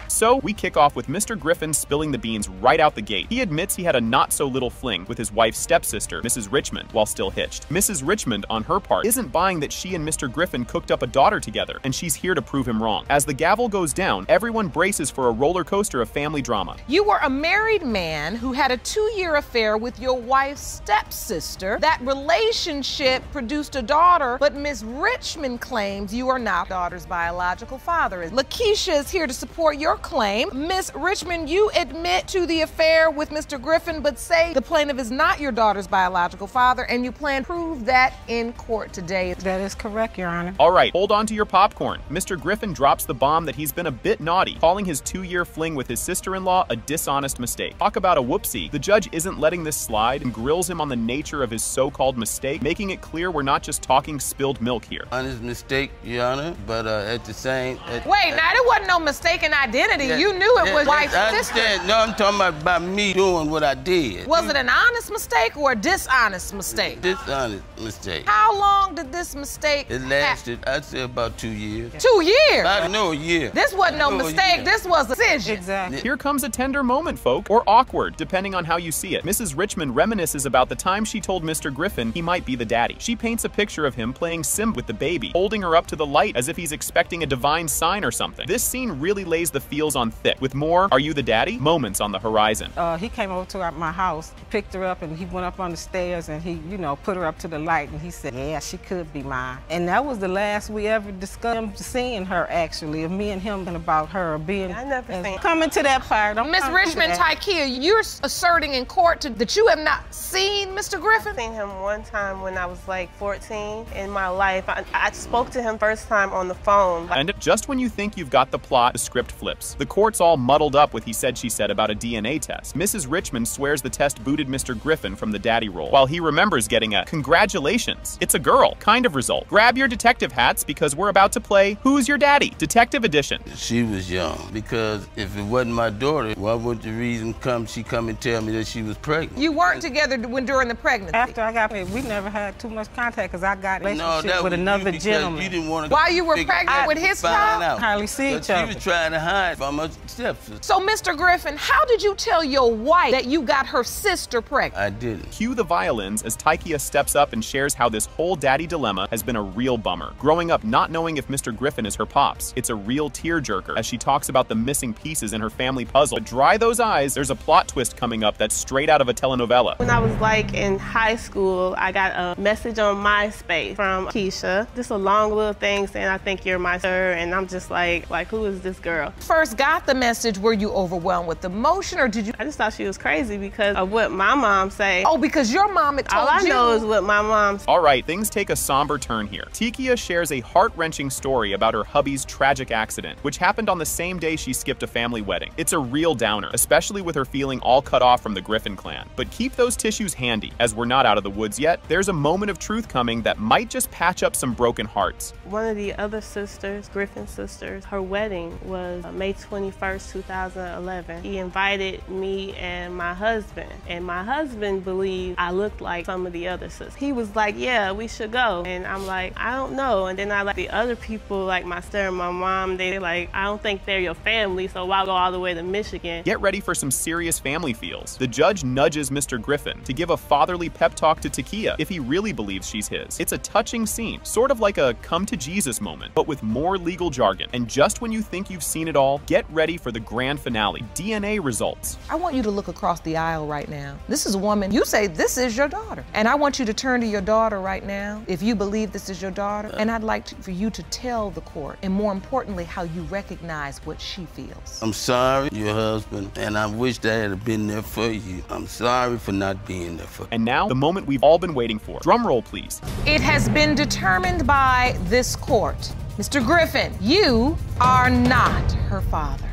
Speaker 6: So we kick off with Mr. Griffin spilling the beans right out the gate. He admits he had a not-so-little fling with his wife's stepsister, Mrs. Richmond, while still hitched. Mrs. Richmond, on her part, isn't buying that she and Mr. Griffin cooked up a daughter together, and she's here to prove him wrong. As the gavel goes down, everyone braces for a roller coaster of family drama.
Speaker 7: You were a married man who had a 2-year affair with your wife's stepsister. That relationship produced a daughter, but Ms. Richmond claims you are not daughter's biological father. Lakeisha is here to support your claim. Ms. Richmond, you admit to the affair with Mr. Griffin, but say the plaintiff is not your daughter's biological father, and you plan to prove that in court today.
Speaker 12: That is correct, Your Honor.
Speaker 6: All right, hold on to your popcorn. Mr. Griffin drops the bomb that he's been a bit naughty, calling his 2-year fling with his sister-in-law a dishonest mistake. Talk about a whoopsie. The judge isn't letting this slide and grills him on the nature of his so-called mistake, making it clear we're not just talking spilled milk here.
Speaker 13: Honest mistake, Your Honor, but at the same...
Speaker 7: Wait, now there wasn't no mistaken identity. You knew it was wife's sister.
Speaker 13: No, I'm talking about me doing what I did.
Speaker 7: Was it an honest mistake or a dishonest mistake?
Speaker 13: Dishonest mistake.
Speaker 7: How long did this mistake
Speaker 13: It lasted, I'd say, about 2 years.
Speaker 7: 2 years?
Speaker 13: No, a year.
Speaker 7: This wasn't no mistake. This was a decision.
Speaker 12: Exactly.
Speaker 6: Here comes a tender moment, folk, or awkward, depending on how you see it. Mrs. Richmond reminisces about the time she told Mr. Griffin he might be the daddy. She paints a picture of him playing Sim with the baby, holding her up to the light as if he's expecting a divine sign or something. This scene really lays the feels on thick, with more "Are you the daddy?" moments on the horizon.
Speaker 12: He came over to my house, picked her up, and he went up on the stairs and he, put her up to the light, and he said, yeah, she could be mine. And that was the last we ever discussed him seeing her, actually, of me and him and about her being...
Speaker 21: I never seen...
Speaker 12: Coming to that part.
Speaker 7: Ms. Richmond Tykia, you're asserting in court that you have not seen Mr. Griffin?
Speaker 21: I've seen him one time when I was like 14 in my life. I spoke to him first time on the phone.
Speaker 6: And just when you think you've got the plot, the script flips. The court's all muddled up with he said she said about a DNA test. Mrs. Richmond swears the test booted Mr. Griffin from the daddy role, while he remembers getting a "congratulations, it's a girl" kind of result. Grab your detective hats because we're about to play Who's Your Daddy? Detective Edition.
Speaker 13: She was young, because if it wasn't my daughter, why would the reason she come and tell me that she was pregnant?
Speaker 7: You weren't together during the pregnancy?
Speaker 12: After I got pregnant, we never had too much contact because I got a
Speaker 13: No,
Speaker 12: relationship
Speaker 13: that
Speaker 12: with
Speaker 13: was
Speaker 12: another
Speaker 13: you
Speaker 12: gentleman.
Speaker 13: You didn't want to.
Speaker 7: While you were pregnant with his child?
Speaker 12: Hardly see each other.
Speaker 13: She was trying to hide from her stepsister.
Speaker 7: So, Mr. Griffin, how did you tell your wife that you got her sister pregnant?
Speaker 13: I didn't.
Speaker 6: Cue the violins as Tykia steps up and shares how this whole daddy dilemma has been a real bummer. Growing up not knowing if Mr. Griffin is her pops. It's a real tearjerker as she talks about the missing pieces in her family puzzle. But dry those eyes, there's a plot twist coming up that's straight out of a telenovela.
Speaker 4: When I was like in high school, I got a message on MySpace from Keisha. Just a long little thing saying, "I think you're my sir," and I'm just like who is this girl?
Speaker 7: First got the message, were you overwhelmed with emotion, or did you?
Speaker 4: I just thought she was crazy because of what my mom say.
Speaker 7: Oh, because your mom had told you.
Speaker 4: All I know is what my mom.
Speaker 6: All right, things take a somber turn here. Tykia shares a heart-wrenching story about her hubby's tragic accident, which happened on the same day she skipped a family wedding. It's a real downer, especially with her feeling all cut off from the Griffin clan. But keep those tissues handy, as we're not out of the woods yet. There's a moment of truth coming that might just patch up some broken hearts.
Speaker 4: One of the other sisters, Griffin sisters, her wedding was May 21st, 2011. He invited me and my husband believed I looked like some of the other sisters. He was like, "Yeah, we should go." And I'm like, "I don't know." And then the other people, like my sister and my mom, they're like, "I don't think they're your family, so why go all the way to Michigan?"
Speaker 6: Get ready for some serious family feels. The judge nudges Mr. Griffin to give a fatherly pep talk to Tykia if he really believes she's his. It's a touching scene, sort of like a come to Jesus moment, but with more legal jargon. And just when you think you've seen it all, get ready for the grand finale, DNA results.
Speaker 7: I want you to look across the aisle right now. This is a woman, you say this is your daughter. And I want you to turn to your daughter right now, if you believe this is your daughter. And I'd like for you to tell the court, and more importantly, how you recognize what she feels.
Speaker 13: I'm sorry, your husband, and I wish I had been there for you. I'm sorry for not being there for you.
Speaker 6: And now, the moment we've all been waiting for. Drum roll, please.
Speaker 7: It has been determined by this court. Mr. Griffin, you are not her father.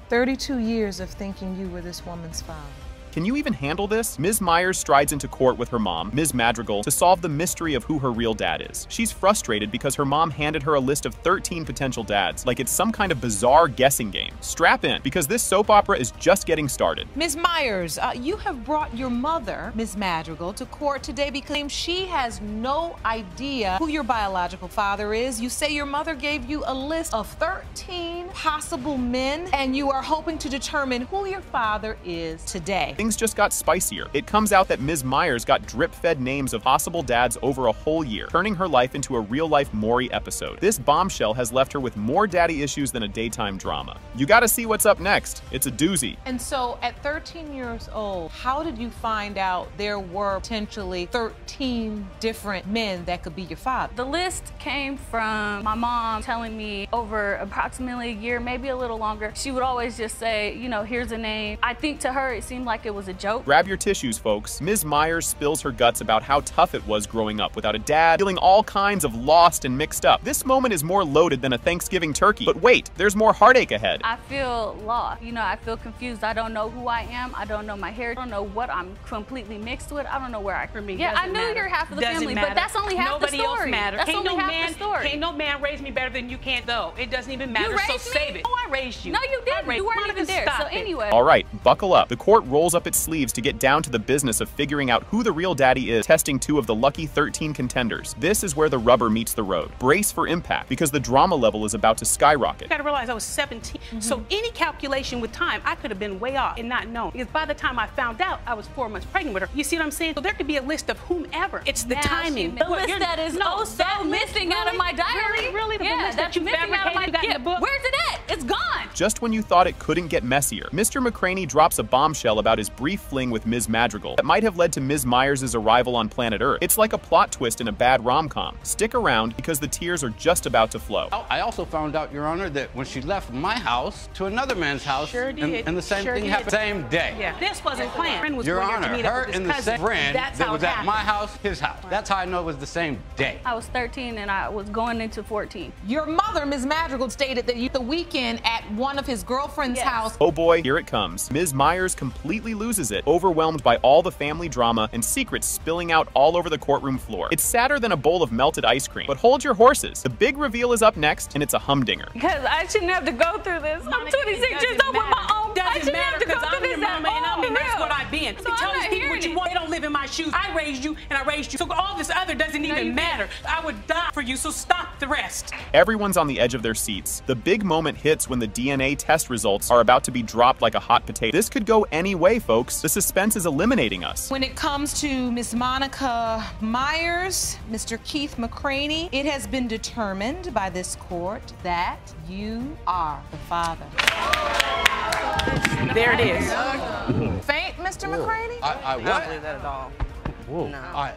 Speaker 7: 32 years of thinking you were this woman's father.
Speaker 6: Can you even handle this? Ms. Myers strides into court with her mom, Ms. Madrigal, to solve the mystery of who her real dad is. She's frustrated because her mom handed her a list of 13 potential dads, like it's some kind of bizarre guessing game. Strap in, because this soap opera is just getting started.
Speaker 7: Ms. Myers, you have brought your mother, Ms. Madrigal, to court today because she has no idea who your biological father is. You say your mother gave you a list of 13 possible men, and you are hoping to determine who your father is today.
Speaker 6: Things just got spicier. It comes out that Ms. Myers got drip-fed names of possible dads over a whole year, turning her life into a real-life Maury episode. This bombshell has left her with more daddy issues than a daytime drama. You gotta see what's up next. It's a doozy.
Speaker 7: And so, at 13 years old, how did you find out there were potentially 13 different men that could be your father?
Speaker 23: The list came from my mom telling me over approximately a year, maybe a little longer. She would always just say, you know, here's a name. I think to her it seemed like it was a joke.
Speaker 6: Grab your tissues, folks. Ms. Myers spills her guts about how tough it was growing up without a dad, feeling all kinds of lost and mixed up. This moment is more loaded than a Thanksgiving turkey. But wait, there's more heartache ahead.
Speaker 23: I feel lost. You know, I feel confused. I don't know who I am. I don't know my heritage. I don't know what I'm completely mixed with. I don't know where I come from. Yeah, I knew you're half of the family, but that's only half the story.
Speaker 22: Nobody else matters.
Speaker 23: That's only half the story.
Speaker 22: Can't no man raise me better than you can't, though. It doesn't even matter, so save it. Oh, I raised you.
Speaker 23: No, you didn't. You weren't even there. So anyway.
Speaker 6: All right, buckle up. The court rolls up its sleeves to get down to the business of figuring out who the real daddy is, testing 2 of the lucky 13 contenders. This is where the rubber meets the road. Brace for impact, because the drama level is about to skyrocket.
Speaker 22: You gotta realize I was 17, so any calculation with time, I could have been way off and not known. Because by the time I found out, I was 4 months pregnant with her. You see what I'm saying? So there could be a list of whomever. It's the timing.
Speaker 23: The list that is missing out of my diary.
Speaker 22: Really?
Speaker 23: Yeah, that's missing out of my book. Where's it at? It's gone.
Speaker 6: just when you thought it couldn't get messier. Mr. McCraney drops a bombshell about his brief fling with Ms. Madrigal that might have led to Ms. Myers' arrival on planet Earth. It's like a plot twist in a bad rom-com. Stick around because the tears are just about to flow.
Speaker 14: I also found out, Your Honor, that when she left my house to another man's house, and the same thing happened the same day.
Speaker 22: Yeah. This wasn't planned.
Speaker 14: Your Honor, her and the same friend that was at my house, his house. That's how I know it was the same day.
Speaker 23: I was 13 and I was going into 14.
Speaker 7: Your mother, Ms. Madrigal, stated that you the weekend at one of his girlfriend's house.
Speaker 6: Oh boy, here it comes. Ms. Myers completely loses it, overwhelmed by all the family drama and secrets spilling out all over the courtroom floor. It's sadder than a bowl of melted ice cream, but hold your horses. The big reveal is up next, and it's a humdinger.
Speaker 23: Because I shouldn't have to go through this. I'm 26 years old with my own. I shouldn't have to go through this at all.
Speaker 22: And that's what I've been.
Speaker 23: So
Speaker 22: Tell these people what you want. They don't live in my shoes. I raised you, and I raised you. So all this other doesn't even matter. I would die for you, so stop the rest.
Speaker 6: Everyone's on the edge of their seats. The big moment hits when the DNA test results are about to be dropped like a hot potato. This could go any way, folks. The suspense is eliminating us.
Speaker 7: When it comes to Miss Monica Myers, Mr. Keith McCraney, it has been determined by this court that you are the father.
Speaker 22: There it is.
Speaker 7: Faint, Mr. McCraney?
Speaker 14: I
Speaker 7: don't believe that at all.
Speaker 14: Whoa. No.